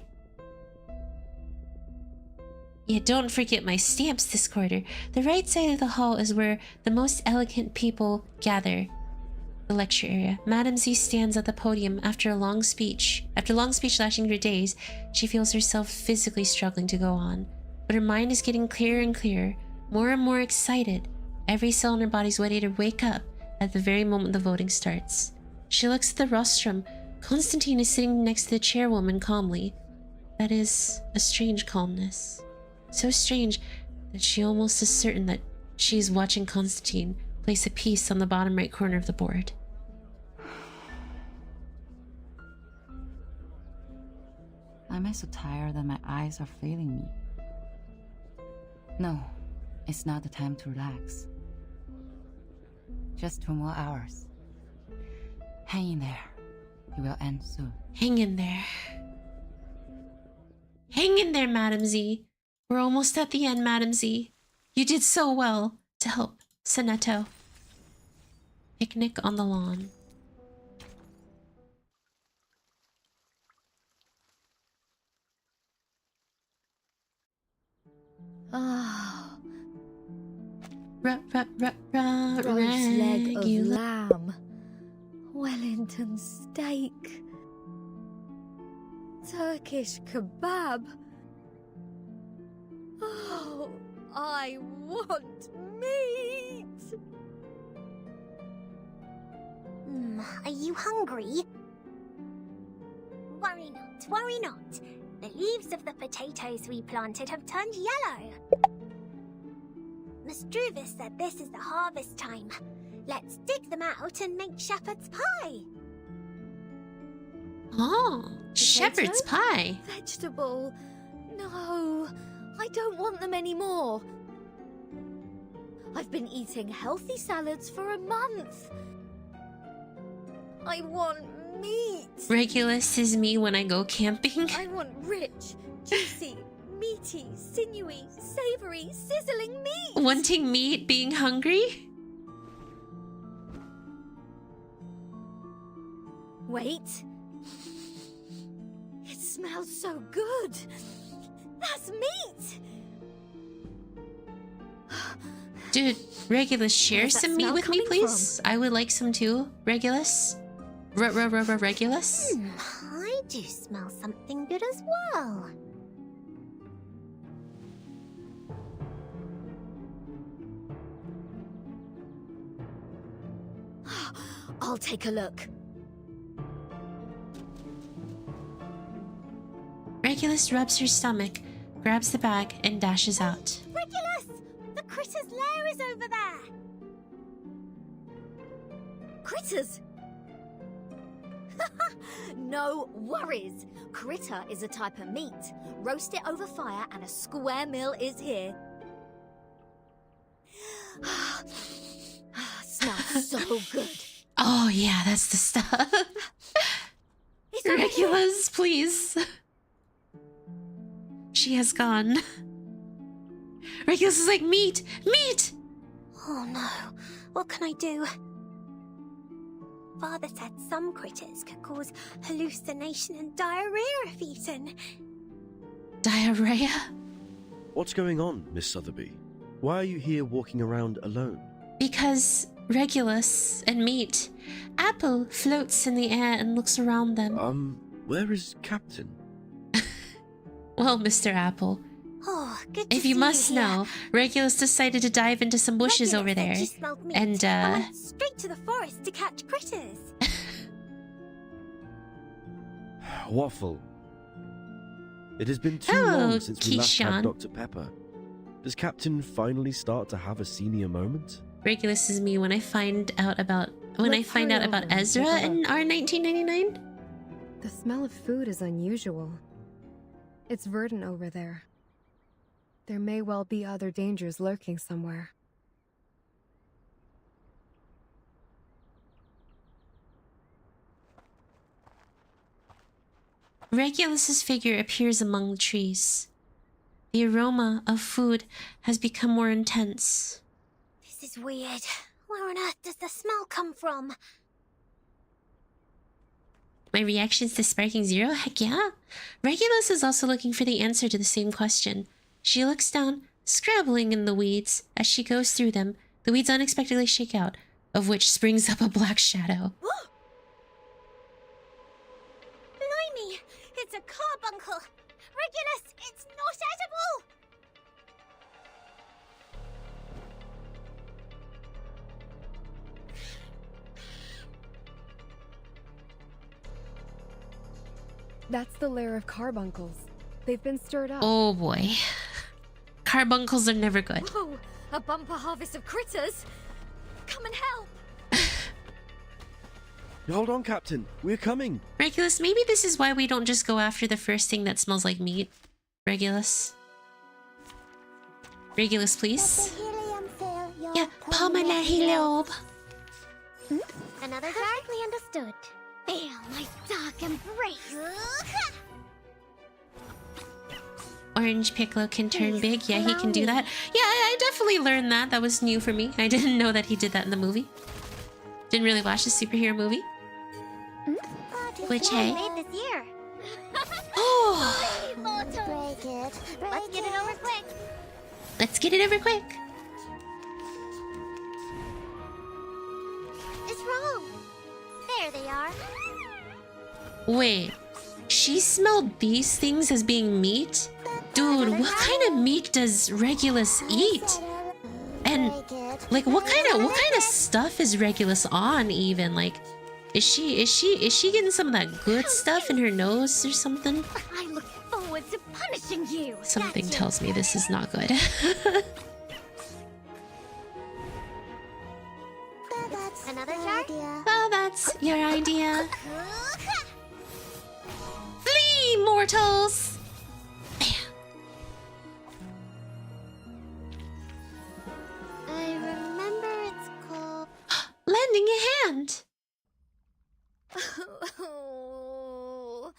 Yeah, don't forget my stamps this quarter. The right side of the hall is where the most elegant people gather. The lecture area. Madam Z stands at the podium after a long speech. After long speech lasting for days, she feels herself physically struggling to go on. But her mind is getting clearer and clearer, more and more excited. Every cell in her body is ready to wake up at the very moment the voting starts. She looks at the rostrum. Constantine is sitting next to the chairwoman calmly. That is a strange calmness. So strange that she almost is certain that she is watching Constantine place a piece on the bottom right corner of the board. I'm so tired that my eyes are failing me. No, it's not the time to relax. Just 2 more hours. Hang in there. It will end soon. Hang in there. Hang in there, Madam Z. We're almost at the end, Madam Z. You did so well to help Sonetto. Picnic on the lawn. Ah, Roast roast leg of lamb, Wellington steak, Turkish kebab. Oh, I want meat! Are you hungry? Worry not, worry not. The leaves of the potatoes we planted have turned yellow. Struvis said this is the harvest time. Let's dig them out and make shepherd's pie. Oh, shepherd's pie. Vegetable. No, I don't want them anymore. I've been eating healthy salads for a month. I want meat. Regulus is me when I go camping. I want rich, juicy, meaty, sinewy, savory, sizzling meat. Wanting meat, being hungry? Wait. It smells so good. That's meat. Dude, Regulus, share Where's that some meat smell with me, coming please. I would like some too, Regulus. Regulus? I do smell something good as well. I'll take a look. Regulus rubs her stomach, grabs the bag, and dashes out. Regulus! The critter's lair is over there! Critters? No worries. Critter is a type of meat. Roast it over fire and a square meal is here. Smells so good. Oh yeah, that's the stuff. Regulus, please. She has gone. Regulus is like, meat! Meat! Oh no, what can I do? Father said some critters could cause hallucination and diarrhea if eaten. Diarrhea? What's going on, Miss Sotheby? Why are you here walking around alone? Because Regulus and meat. Apple floats in the air and looks around them. Where is Captain? Well, Mr. Apple, Oh, good to if you see must here. know, Regulus decided to dive into some bushes Regulus over said there. she smelled meat And, went straight to the forest to catch critters. Waffle. It has been too Hello, long since we last Keyshawn. had Dr. Pepper. Does Captain finally start to have a senior moment? Regulus is me when I find out about Let's hurry over and Ezra take a in look. R1999. The smell of food is unusual. It's Vertin over there. There may well be other dangers lurking somewhere. Regulus's figure appears among the trees. The aroma of food has become more intense. This is weird. Where on earth does the smell come from? My reactions to Sparking Zero? Heck yeah. Regulus is also looking for the answer to the same question. She looks down, scrabbling in the weeds. As she goes through them, the weeds unexpectedly shake out, of which springs up a black shadow. Blimey! It's a carbuncle! Regulus, it's not edible! That's the lair of carbuncles. They've been stirred up. Oh boy. Carbuncles are never good. Whoa! A bumper harvest of critters! Come and help! Hold on, Captain. We're coming. Regulus, maybe this is why we don't just go after the first thing that smells like meat. Regulus. Regulus, please. Yeah, Pamela Helob. Another perfectly understood. Feel my dark embrace. Orange Piccolo can turn big. Yeah, he can do that. Yeah, I definitely learned that. That was new for me. I didn't know that he did that in the movie. Didn't really watch the superhero movie. Which, hey? Made this year. Oh! Break it. Let's get it over quick. Let's get it over quick. It's wrong. There they are. Wait, she smelled these things as being meat? Dude, what kind of meat does Regulus eat? And like what kind of stuff is Regulus on even? Like is she getting some of that good stuff in her nose or something? I look forward to punishing you. Something tells me this is not good. Another jar? Oh, that's your idea. Flee, mortals! I remember it's called... Lending a hand. Oh,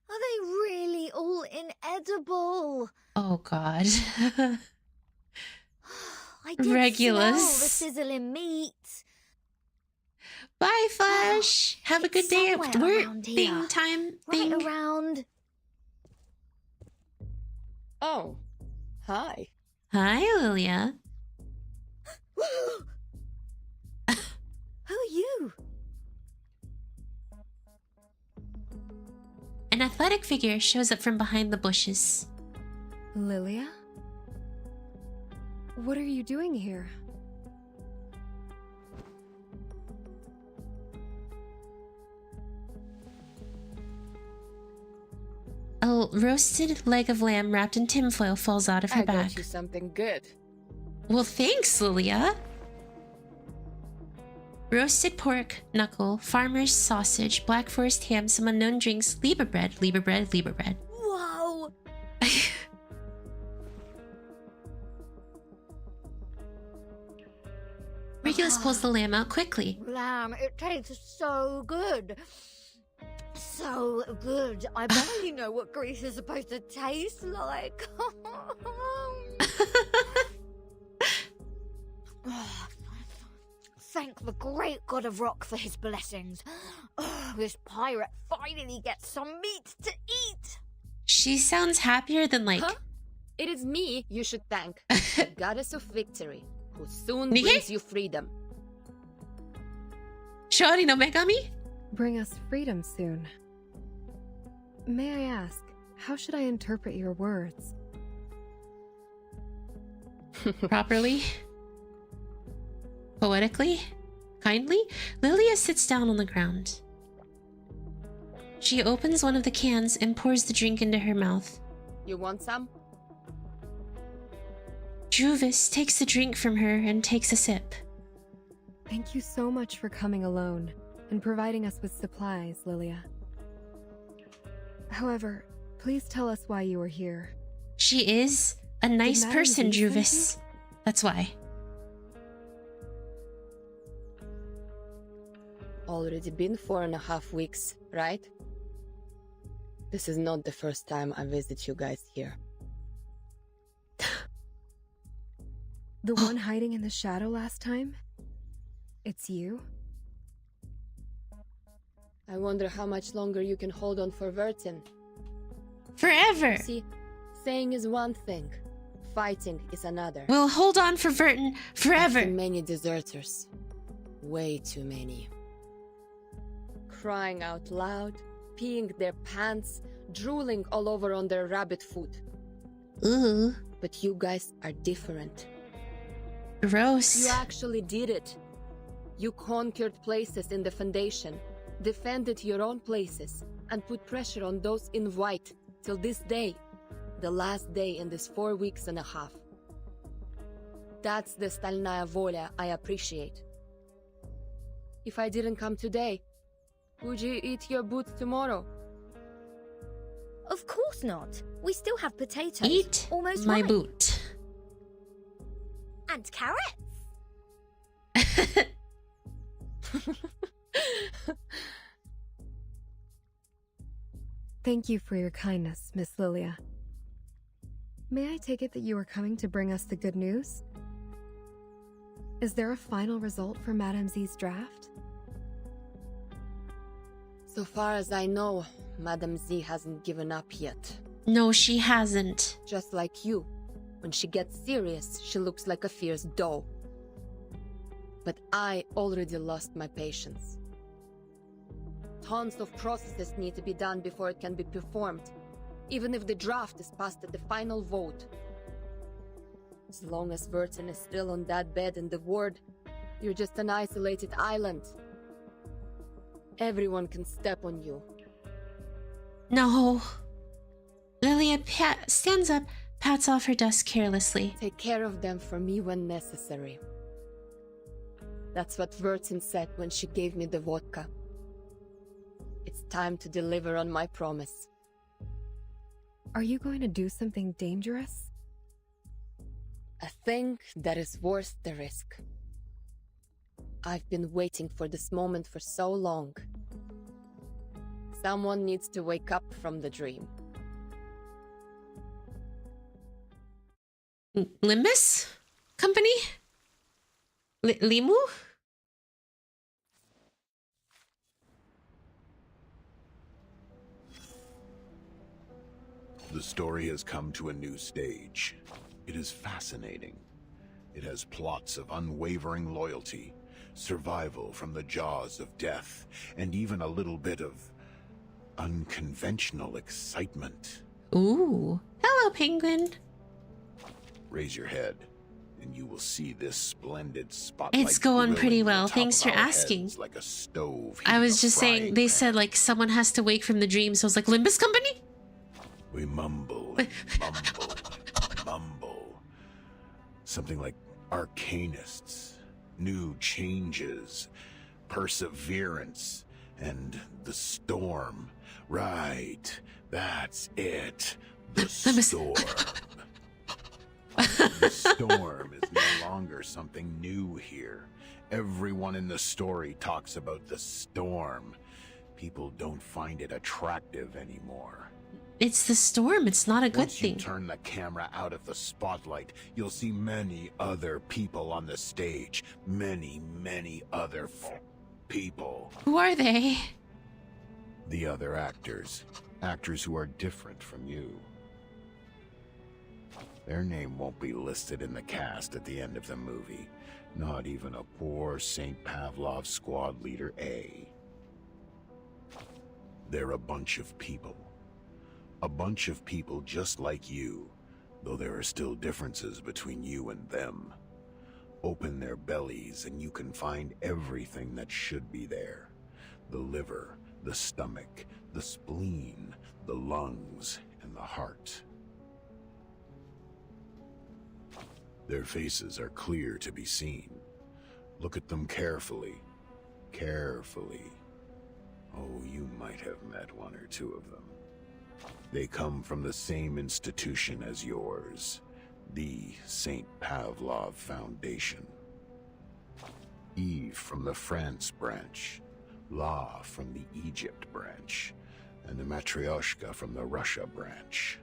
are they really all inedible? Oh god. I did Regulus. smell the sizzling meat. Bye, Flash. Have a good day at somewhere work. around Thing here. time. Right Thing. around. Oh, hi. Hi, Lilia. Who are you? An athletic figure shows up from behind the bushes. Lilia? What are you doing here? A roasted leg of lamb wrapped in tinfoil falls out of her I back. got you something good. Well, thanks, Lilia. Roasted pork, knuckle, farmer's sausage, black forest ham, some unknown drinks, Liba bread, Liba bread, Liba bread. Whoa! Regulus pulls the lamb out quickly. Lamb, it tastes so good. So good. I barely know what grease is supposed to taste like. Thank the great god of rock for his blessings. This pirate finally gets some meat to eat. She sounds happier than like... Huh? It is me you should thank, the goddess of victory, who soon brings you freedom. Shori no Megami? Bring us freedom soon. May I ask, how should I interpret your words? Properly? Poetically? Kindly? Lilia sits down on the ground. She opens one of the cans and pours the drink into her mouth. You want some? Juvis takes the drink from her and takes a sip. Thank you so much for coming alone and providing us with supplies, Lilia. However, please tell us why you are here. She is a nice Madame person, Z send Juvis. That's why. Already been 4.5 weeks, right? This is not the first time I visit you guys here. The one hiding in the shadow last time? It's you? I wonder how much longer you can hold on for Vertin. Forever! See, saying is one thing, fighting is another. We'll hold on for Vertin forever! Too many deserters. Way too many. Crying out loud, peeing their pants, drooling all over on their rabbit food. Ooh. But you guys are different. Gross. You actually did it. You conquered places in the Foundation, defended your own places, and put pressure on those in white till this day, the last day in this 4.5 weeks. That's the Stalnaya Volia I appreciate. If I didn't come today, would you eat your boots tomorrow? Of course not. We still have potatoes. Eat almost my ripe. boot. And carrots. Thank you for your kindness, Miss Lilia. May I take it that you are coming to bring us the good news? Is there a final result for Madame Z's draft? So far as I know, Madame Z hasn't given up yet. No, she hasn't. Just like you. When she gets serious, she looks like a fierce doe. But I already lost my patience. Tons of processes need to be done before it can be performed, even if the draft is passed at the final vote. As long as Vertin is still on that bed in the ward, you're just an isolated island. Everyone can step on you. No. Lilia stands up, pats off her dust carelessly. Take care of them for me when necessary. That's what Vertin said when she gave me the vodka. It's time to deliver on my promise. Are you going to do something dangerous? A thing that is worth the risk. I've been waiting for this moment for so long. Someone needs to wake up from the dream. Limbus? Company? Limu? The story has come to a new stage. It is fascinating. It has plots of unwavering loyalty, survival from the jaws of death, and even a little bit of unconventional excitement. Ooh. Hello, penguin. Raise your head, and you will see this splendid spotlight. It's going pretty grilling well. the top Thanks of for our asking. heads like a stove I heating was a just saying, frying they pan. said like someone has to wake from the dream, so I was like, Limbus Company? We mumble, mumble, mumble. Something like arcanists, new changes, perseverance, and the storm. Right, that's it. The storm. The storm is no longer something new here. Everyone in the story talks about the storm. People don't find it attractive anymore. It's the storm. It's not a good thing. Once you turn the camera out of the spotlight, you'll see many other people on the stage. Many, many other people. Who are they? The other actors. Actors who are different from you. Their name won't be listed in the cast at the end of the movie. Not even a poor St. Pavlov squad leader A. They're a bunch of people. A bunch of people just like you, though there are still differences between you and them. Open their bellies and you can find everything that should be there. The liver, the stomach, the spleen, the lungs, and the heart. Their faces are clear to be seen. Look at them carefully. Carefully. Oh, you might have met one or two of them. They come from the same institution as yours, the St. Pavlov Foundation. Eve from the France branch, La from the Egypt branch, and the Matryoshka from the Russia branch.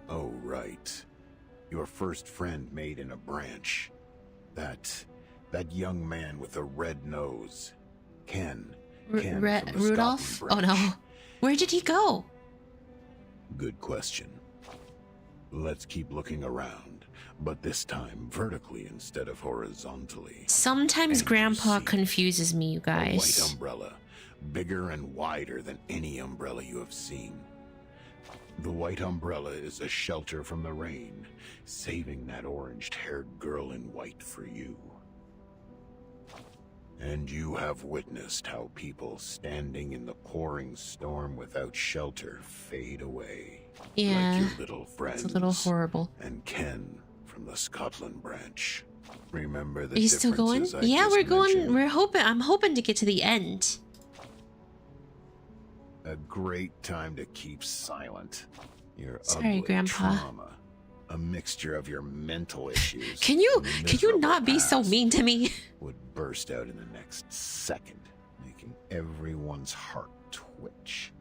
Oh, right. Your first friend made in a branch. That young man with the red nose. Ken. Ken from the Rudolph? Scotland Oh no. branch. Where did he go? Good question. Let's keep looking around, but this time vertically instead of horizontally. Sometimes And Grandpa see confuses me, you a white guys. umbrella, bigger and wider than any umbrella you have seen. The white umbrella is a shelter from the rain, saving that orange-haired girl in white for you. And you have witnessed how people standing in the pouring storm without shelter fade away. Yeah, like your little friends. it's a little horrible. And Ken from the Scotland branch. Remember the Are you still going? differences I Yeah, just we're going. mentioned? We're hoping. I'm hoping to get to the end. A great time to keep silent. Your Sorry, ugly Grandpa. trauma, a mixture of your mental issues. Can you and miserable not be so past mean to me? would burst out in the next second, making everyone's heart twitch.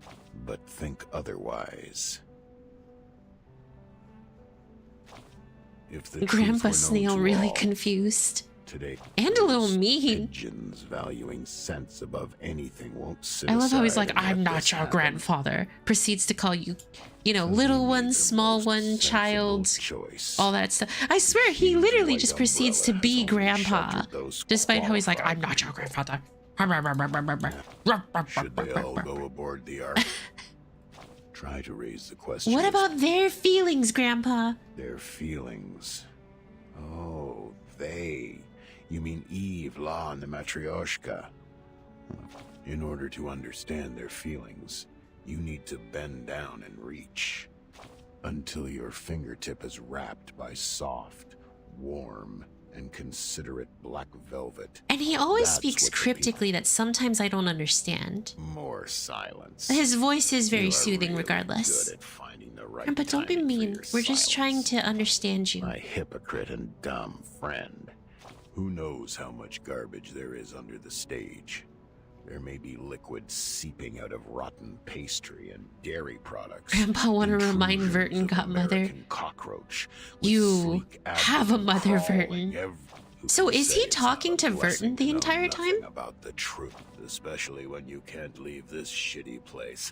But think otherwise. If the Grandpa truth were known Snail to really all, confused. today, And a little those mean. pigeons valuing sense above anything won't sit I love how he's aside like, and I'm let not this your happen. grandfather. Proceeds to call you, little one, small one, child, all that stuff. I swear, he literally just proceeds to be grandpa. Despite how he's like, I'm not your grandfather. Should they all go aboard the Ark? Try to raise the question. What about their feelings, Grandpa? Their feelings? Oh, they. You mean Eve, La, and the Matryoshka. In order to understand their feelings, you need to bend down and reach. Until your fingertip is wrapped by soft, warm, and considerate black velvet. And he always That's speaks what the cryptically that sometimes I don't understand. More silence. His voice is very You are soothing really regardless. good at finding the right Grandpa, don't be timing for mean. your We're just trying to understand you. My hypocrite and dumb friend. Who knows how much garbage there is under the stage? There may be liquid seeping out of rotten pastry and dairy products. Grandpa, want to remind Vertin, godmother, you have a mother, Vertin. So is he talking to Vertin the entire time? About the truth, especially when you can't leave this shitty place.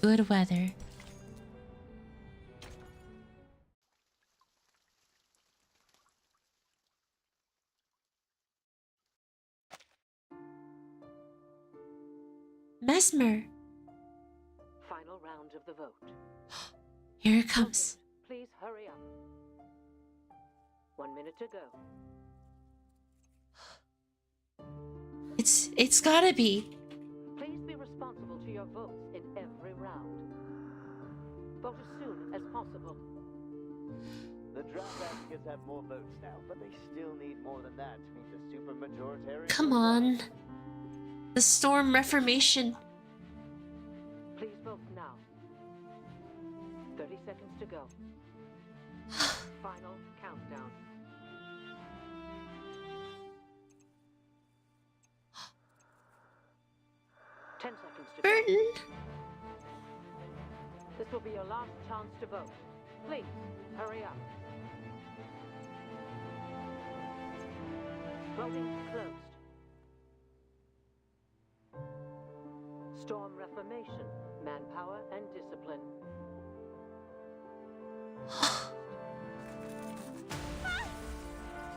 Good weather. Mesmer. Final round of the vote. Here it comes. Please hurry up. 1 minute to go. It's gotta be. Please be responsible to your votes in every round. Vote as soon as possible. The draft advocates have more votes now, but they still need more than that to meet the supermajority. Come on. The Storm Reformation. Please vote now. 30 seconds to go. Final countdown. Vertin. This will be your last chance to vote. Please, hurry up. Voting closed. Storm Reformation, manpower and discipline.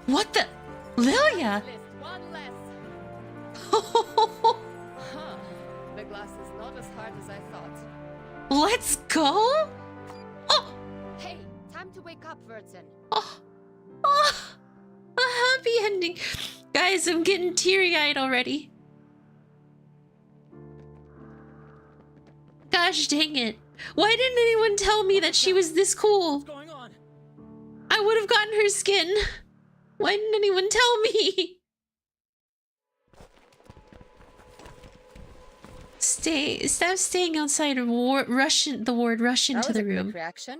What the? Lilia! One less. The glass is not as hard as I thought. Let's go? Hey, time to wake up, Vertin. A happy ending. Guys, I'm getting teary-eyed already. Gosh dang it. Why didn't anyone tell me that she was this cool? What's going on? I would have gotten her skin. Why didn't anyone tell me? Stop staying outside of rush into the room. Reaction.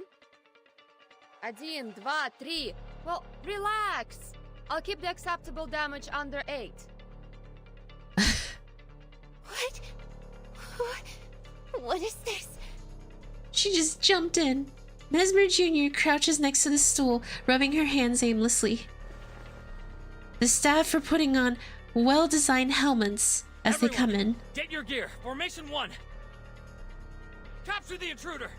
1, 2, 3. Well, relax. I'll keep the acceptable damage under 8. What is this? She just jumped in. Mesmer Jr. crouches next to the stool, rubbing her hands aimlessly. The staff are putting on well-designed helmets as they come in. Get your gear. Formation 1. Capture the intruder.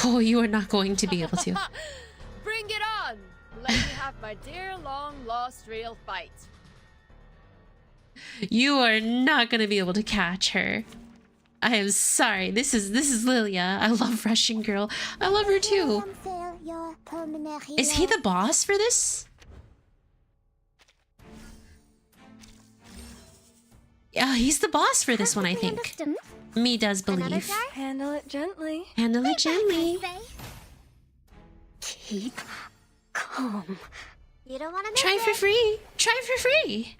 Oh, you are not going to be able to. Bring it on! Let me have my dear long-lost real fight. You are not going to be able to catch her. I am sorry. This is Lilia. I love Russian Girl. I love her too. Is he the boss for this? Yeah, he's the boss for this one, I think. Me does believe. Handle it gently. Handle it gently. Keep calm. You don't want to Try for free. Try for free.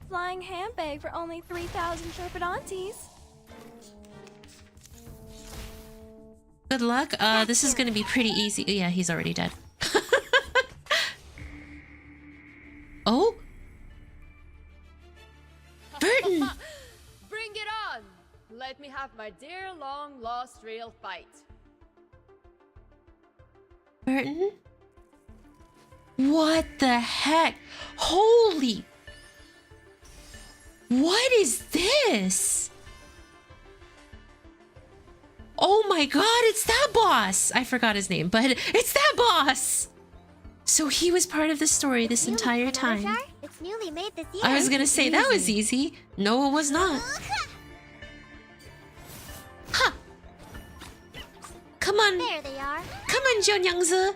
Flying handbag for only 3,000 Sherpadantes. Good luck. This is gonna be pretty easy. Yeah, he's already dead. Oh? Vertin! Bring it on! Let me have my dear long-lost real fight. Vertin? What the heck? Holy... What is this? Oh my god, it's that boss! I forgot his name, but it's that boss! So he was part of the story this entire time. It's newly made this year. I was gonna say that was easy. No, it was not. Ha! Come on. There they are. Come on, Joe Nyangzi.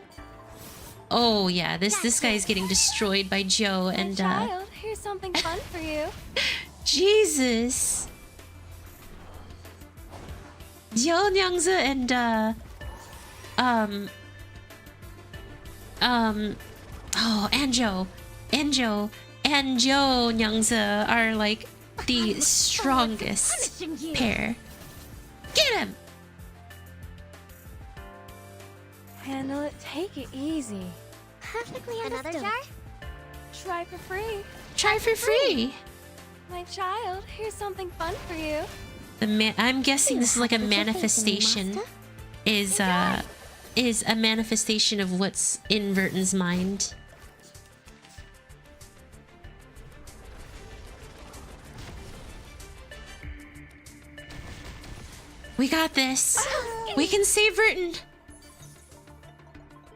Oh yeah, this guy is getting destroyed by Joe and Child, here's something fun for you. Jesus. Joe Nyangzi and Anjo and Joe Nyangzi are like the strongest pair. Get him! Handle it, take it easy. Perfectly understood. Another jar? Try for free. Try for free. My child, here's something fun for you. I'm guessing this is like a manifestation. Is a manifestation of what's in Vertin's mind. We got this. We can save Vertin.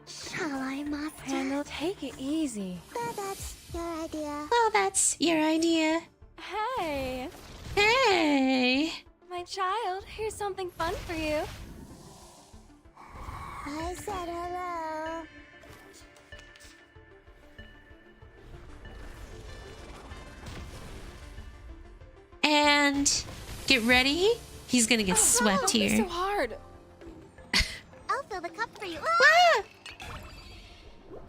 Shall I, Master? Handle, take it easy. Well, that's your idea. Well, that's your idea. Hey. Hey. My child, here's something fun for you. I said hello. mind. Get ready. He's gonna get swept here. so hard. I'll fill the cup for you. Ah!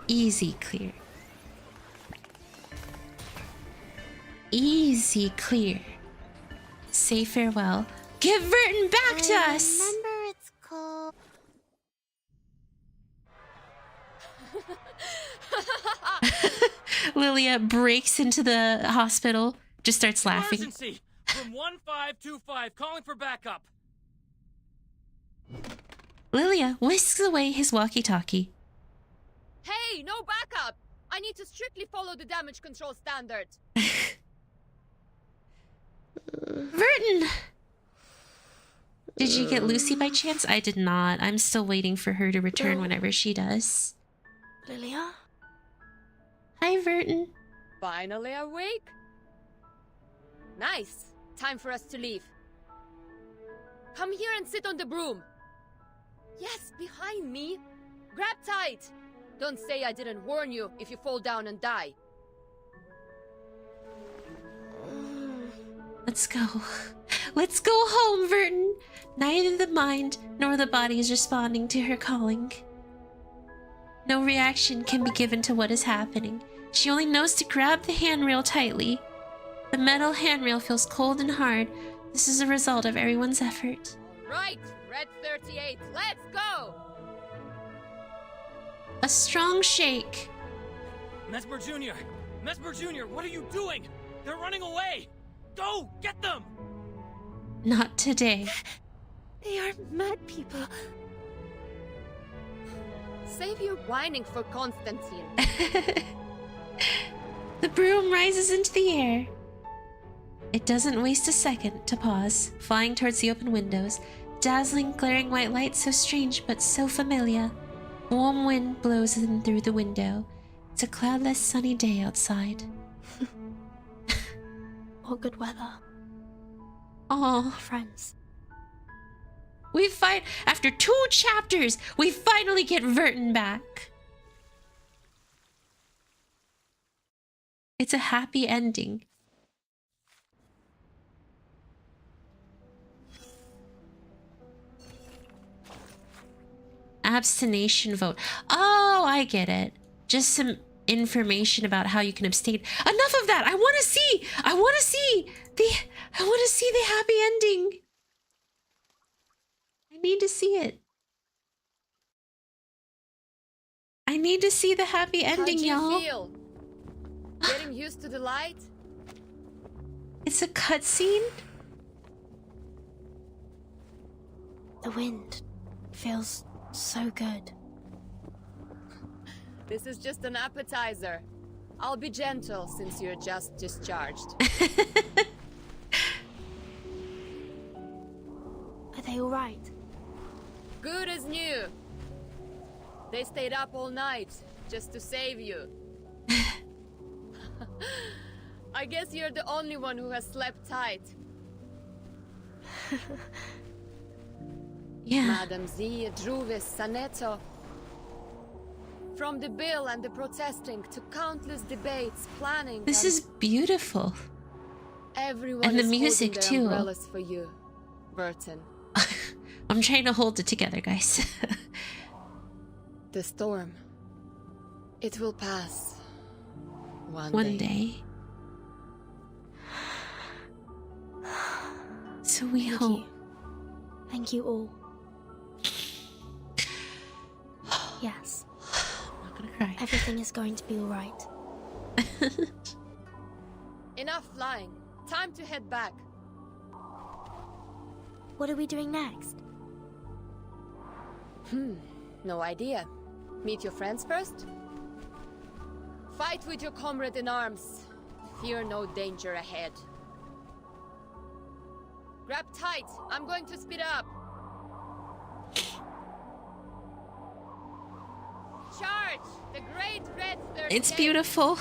Easy clear. Easy clear. Say farewell. Give Vertin back to us! Remember it's called... Lilia breaks into the hospital, just starts laughing. Emergency! From 1525, calling for backup. Lilia whisks away his walkie-talkie. Hey, no backup! I need to strictly follow the damage control standard. Vertin! Did you get Lucy by chance? I did not. I'm still waiting for her to return whenever she does. Lilia? Hi, Vertin. Finally awake? Nice. Time for us to leave. Come here and sit on the broom. Yes, behind me. Grab tight. Don't say I didn't warn you if you fall down and die. Let's go. Let's go home, Vertin. Neither the mind nor the body is responding to her calling. No reaction can be given to what is happening. She only knows to grab the handrail tightly. The metal handrail feels cold and hard. This is a result of everyone's effort. Right, Red 38, let's go! A strong shake. Mesmer Jr., Mesmer Jr., what are you doing? They're running away! Go, get them! Not today. They are mad people. Save your whining for Constantine. The broom rises into the air. It doesn't waste a second to pause, flying towards the open windows. Dazzling, glaring white light, so strange but so familiar. Warm wind blows in through the window. It's a cloudless, sunny day outside. All good weather. Aww. Friends. After 2 chapters, we finally get Vertin back. It's a happy ending. Abstination vote. Oh, I get it. Just some information about how you can abstain. Enough of that. I want to see the happy ending. I need to see it. I need to see the happy ending, How'd you y'all. feel? Getting used to the light? It's a cutscene. The wind feels so good. This is just an appetizer. I'll be gentle since you're just discharged. Are they alright? Good as new. They stayed up all night just to save you. I guess you're the only one who has slept tight. Yeah. Madam Z, Druvis, Sonetto. From the bill and the protesting to countless debates, planning. This is beautiful. Everyone And the is music, holding too. their umbrellas for you, Vertin. I'm trying to hold it together, guys. The storm. It will pass. One day. So we hope. Thank you all. Yes. I'm not gonna cry. Everything is going to be alright. Enough flying. Time to head back. What are we doing next? No idea. Meet your friends first? Fight with your comrade in arms. Fear no danger ahead. Grab tight. I'm going to speed up. Charge! The great red 38. It's beautiful.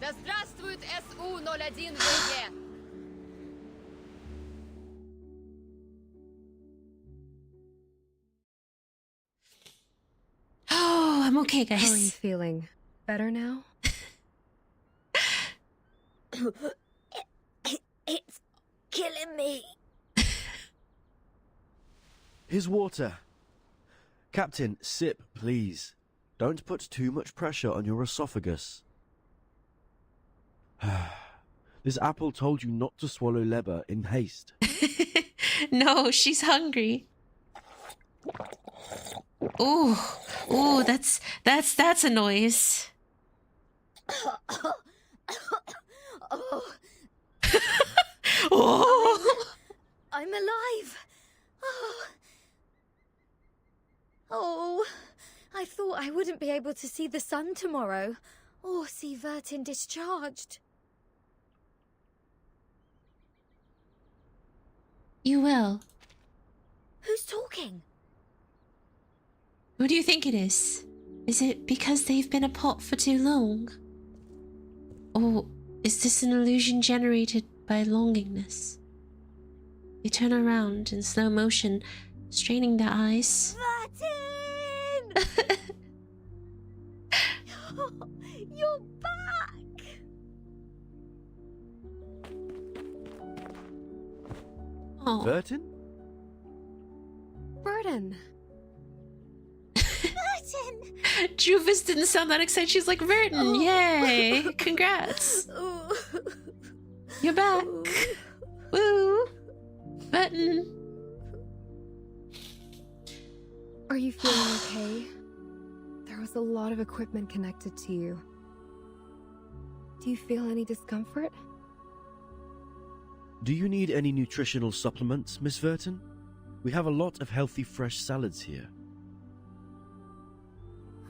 Да здравствует СУ-01ВЕ! Oh, I'm okay, guys. How are you feeling? Better now? It's killing me. Here's water. Captain, sip, please. Don't put too much pressure on your esophagus. This apple told you not to swallow leber in haste. No, she's hungry. Ooh, ooh, that's a noise. Oh. I'm alive. Oh, I thought I wouldn't be able to see the sun tomorrow, or see Vertin discharged. You will. Who's talking? Who do you think it is? Is it because they've been apart for too long? Or is this an illusion generated by longingness? They turn around in slow motion, straining their eyes. Vertin! You're back! Oh. Vertin? Vertin! Vertin! Juvis didn't sound that excited. She's like, Vertin, yay! Congrats! You're back! Woo! Vertin! Are you feeling okay? There was a lot of equipment connected to you. Do you feel any discomfort? Do you need any nutritional supplements, Miss Vertin? We have a lot of healthy fresh salads here.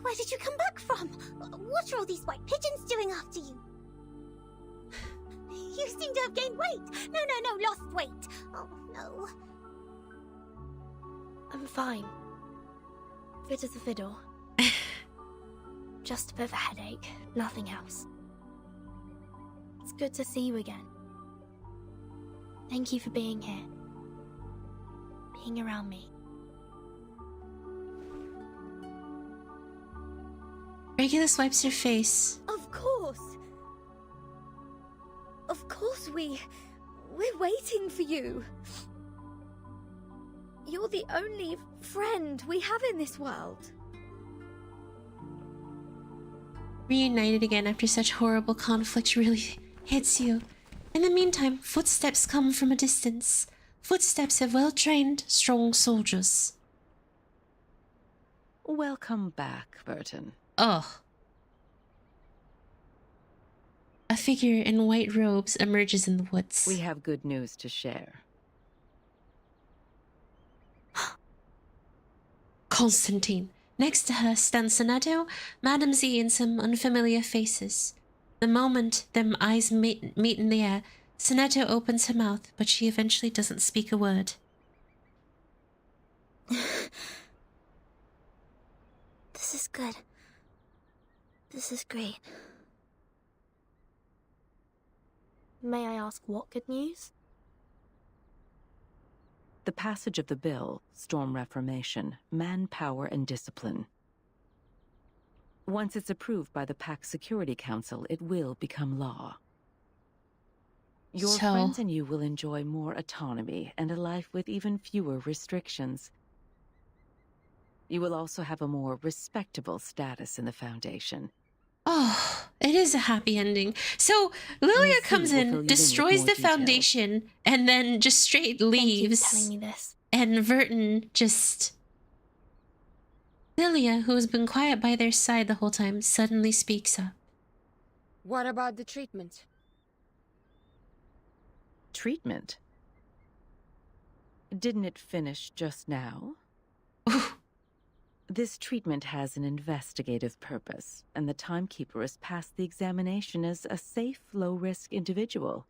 Where did you come back from? What are all these white pigeons doing after you? You seem to have gained weight. No, lost weight. Oh, no. I'm fine. Fit as a fiddle. Just a bit of a headache, nothing else. It's good to see you again. Thank you for being here. Being around me. Regulus wipes her face. Of course. Of course we're waiting for you. You're the only friend we have in this world. Reunited again after such horrible conflict really hits you. In the meantime, footsteps come from a distance. Footsteps of well-trained, strong soldiers. Welcome back, Vertin. Oh. A figure in white robes emerges in the woods. We have good news to share. Constantine. Next to her stand Sonetto, Madame Z, and some unfamiliar faces. The moment them eyes meet in the air, Sonetto opens her mouth, but she eventually doesn't speak a word. This is good. This is great. May I ask what good news? The passage of the bill, Storm Reformation, Manpower and Discipline. Once it's approved by the Pact Security Council, it will become law. Your friends and you will enjoy more autonomy and a life with even fewer restrictions. You will also have a more respectable status in the Foundation. Oh, it is a happy ending. So Lilia comes in, destroys the Foundation, and then just straight leaves. Thank you for telling me this. And Vertin just... Lilia, who has been quiet by their side the whole time, suddenly speaks up. What about the treatment? Treatment? Didn't it finish just now? This treatment has an investigative purpose, and the timekeeper has passed the examination as a safe, low-risk individual.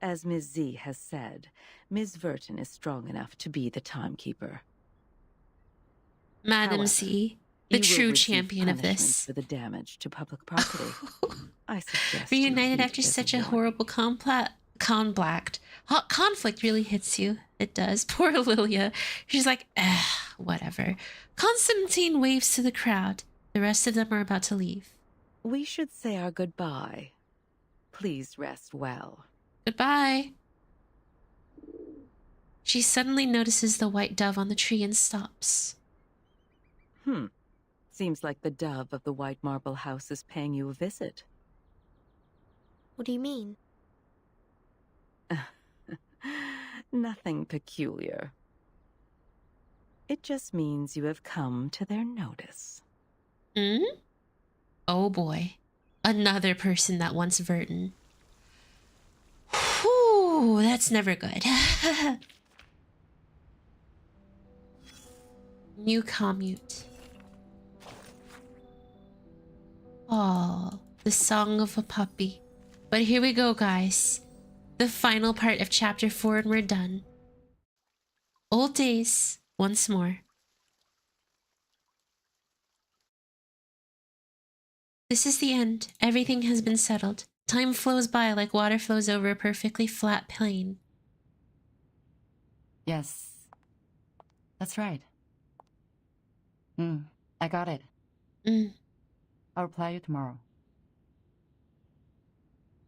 As Ms. Z has said, Ms. Vertin is strong enough to be the timekeeper. Madam Z, the true champion of this. For the damage to public property. I suggest Reunited after such a horrible conflict really hits you. It does. Poor Lilia. She's like, whatever. Constantine waves to the crowd. The rest of them are about to leave. We should say our goodbye. Please rest well. Goodbye. She suddenly notices the white dove on the tree and stops. Seems like the dove of the White Marble House is paying you a visit. What do you mean? Nothing peculiar. It just means you have come to their notice. Oh boy. Another person that wants Vertin. Whew, that's never good. New commute. Oh, the song of a puppy. But here we go, guys. The final part of chapter 4 and we're done. Old days, once more. This is the end. Everything has been settled. Time flows by like water flows over a perfectly flat plain. Yes. That's right. I got it. I'll reply you tomorrow.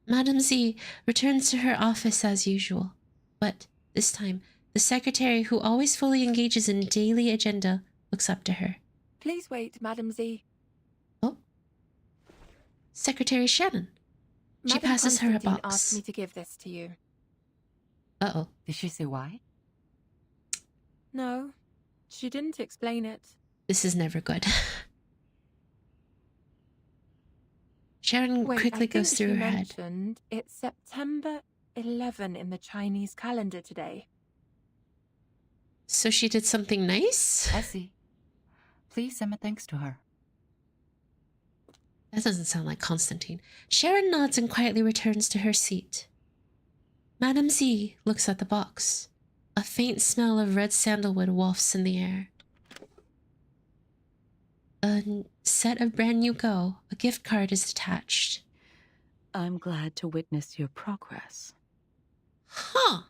Madame Z returns to her office as usual. But this time, the secretary who always fully engages in daily agenda looks up to her. Please wait, Madame Z. Oh. Secretary Shannon. She Madame passes her a Constantine box. asked me to give this to you. Uh-oh. Did she say why? No, she didn't explain it. This is never good. Sharon quickly goes through her head. It's September 11 in the Chinese calendar today. So she did something nice? I see. Please send my thanks to her. That doesn't sound like Constantine. Sharon nods and quietly returns to her seat. Madame Z looks at the box. A faint smell of red sandalwood wafts in the air. A set of brand new Go. A gift card is attached. I'm glad to witness your progress. Huh.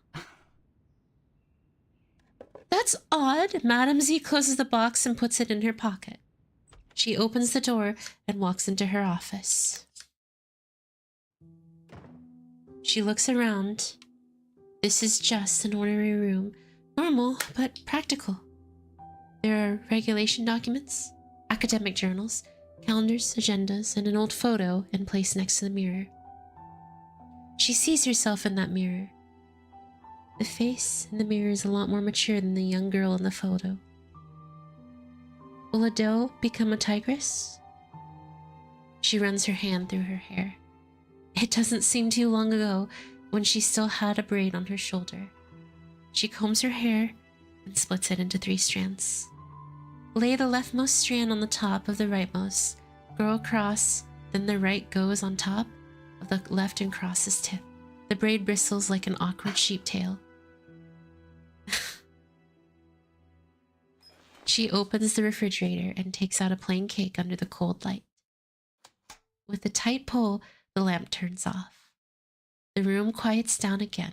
That's odd. Madame Z closes the box and puts it in her pocket. She opens the door and walks into her office. She looks around. This is just an ordinary room. Normal, but practical. There are regulation documents, academic journals, calendars, agendas, and an old photo in place next to the mirror. She sees herself in that mirror. The face in the mirror is a lot more mature than the young girl in the photo. Will a doe become a tigress? She runs her hand through her hair. It doesn't seem too long ago when she still had a braid on her shoulder. She combs her hair and splits it into 3 strands. Lay the leftmost strand on the top of the rightmost, go across, then the right goes on top of the left and crosses tip. The braid bristles like an awkward sheep tail. She opens the refrigerator and takes out a plain cake under the cold light. With a tight pull, the lamp turns off. The room quiets down again.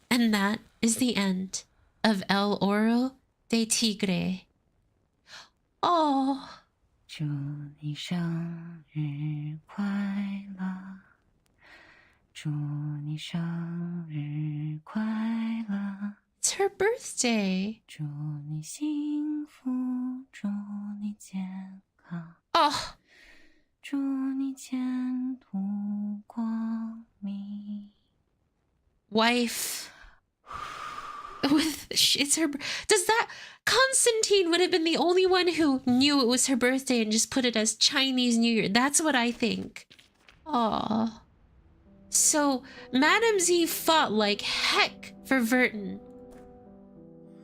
And that is the end of El Oro de Tigre. Oh. 祝你生日快乐，祝你生日快乐。 It's her birthday. 祝你幸福，祝你健康。 Oh. 祝你前途光明。 Wife. It's her. Does that Constantine would have been the only one who knew it was her birthday and just put it as Chinese New Year? That's what I think. Aww. So Madame Z fought like heck for Vertin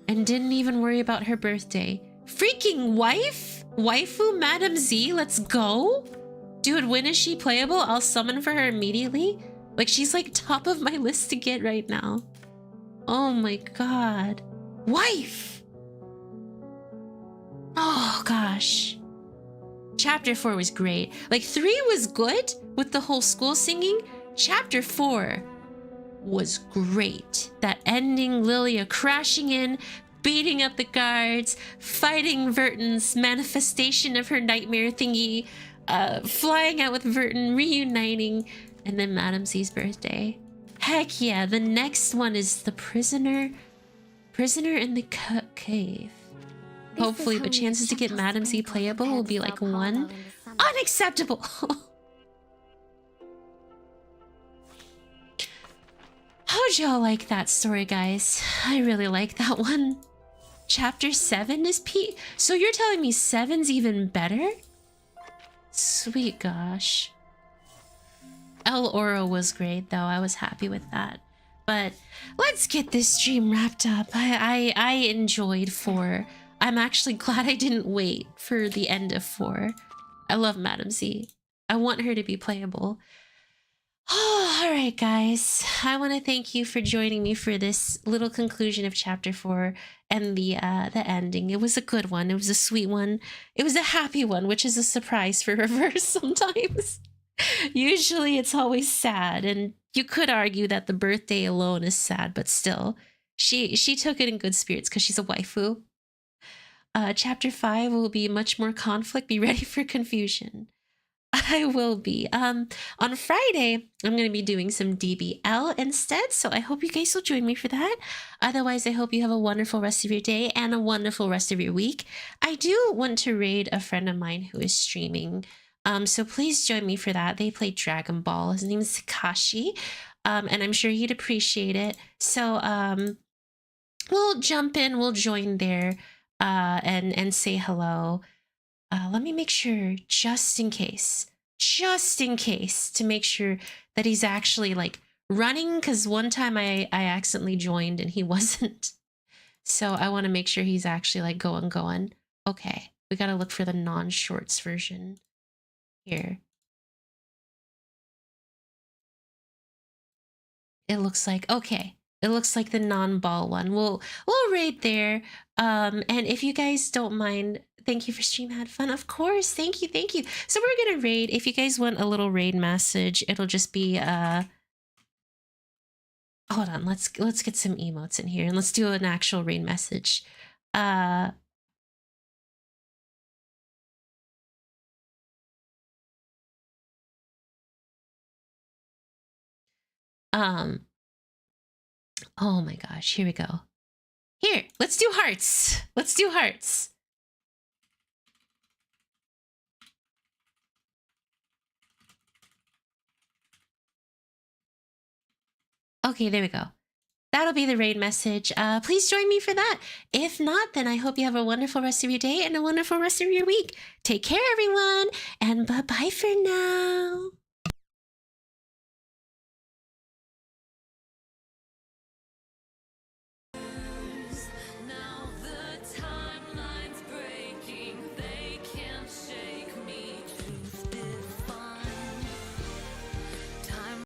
and didn't even worry about her birthday. Freaking wife? Waifu Madame Z, let's go. Dude, when is she playable? I'll summon for her immediately. Like, she's like top of my list to get right now. Oh my god. Wife! Oh gosh. Chapter 4 was great. Like, 3 was good with the whole school singing. Chapter 4 was great. That ending, Lilia crashing in, beating up the guards, fighting Vertin's manifestation of her nightmare thingy. flying out with Vertin, reuniting, and then Madame Z's birthday. Heck yeah, the next one is the prisoner in the cave. Hopefully, but chances to get Madame Z playable will be like 1. Unacceptable! How'd y'all like that story, guys? I really like that one. Chapter 7 is P. So you're telling me 7's even better? Sweet gosh. El Oro was great though. I was happy with that. But let's get this stream wrapped up. I enjoyed 4. I'm actually glad I didn't wait for the end of 4. I love Madame Z. I want her to be playable. Oh, all right, guys. I want to thank you for joining me for this little conclusion of Chapter 4 and the ending. It was a good one. It was a sweet one. It was a happy one, which is a surprise for Reverse sometimes. Usually it's always sad, and you could argue that the birthday alone is sad, but still, she took it in good spirits because she's a waifu. Chapter 5 will be much more conflict. Be ready for confusion. I will be. On Friday, I'm going to be doing some DBL instead, so I hope you guys will join me for that. Otherwise, I hope you have a wonderful rest of your day and a wonderful rest of your week. I do want to raid a friend of mine who is streaming, so please join me for that. They play Dragon Ball. His name is Takashi, and I'm sure he'd appreciate it. So we'll jump in, we'll join there, and say hello. Let me make sure, just in case, to make sure that he's actually like running, because one time I accidentally joined and he wasn't. So I want to make sure he's actually like going. Okay, we got to look for the non-shorts version here. It looks like, okay. It looks like the non-ball one. We'll raid there. And if you guys don't mind, thank you for stream. Had fun, of course. Thank you. So we're gonna raid. If you guys want a little raid message, it'll just be hold on. Let's get some emotes in here and let's do an actual raid message. Oh my gosh, here we go. Here, let's do hearts. Let's do hearts. Okay, there we go. That'll be the raid message. Please join me for that. If not, then I hope you have a wonderful rest of your day and a wonderful rest of your week. Take care, everyone, and bye-bye for now.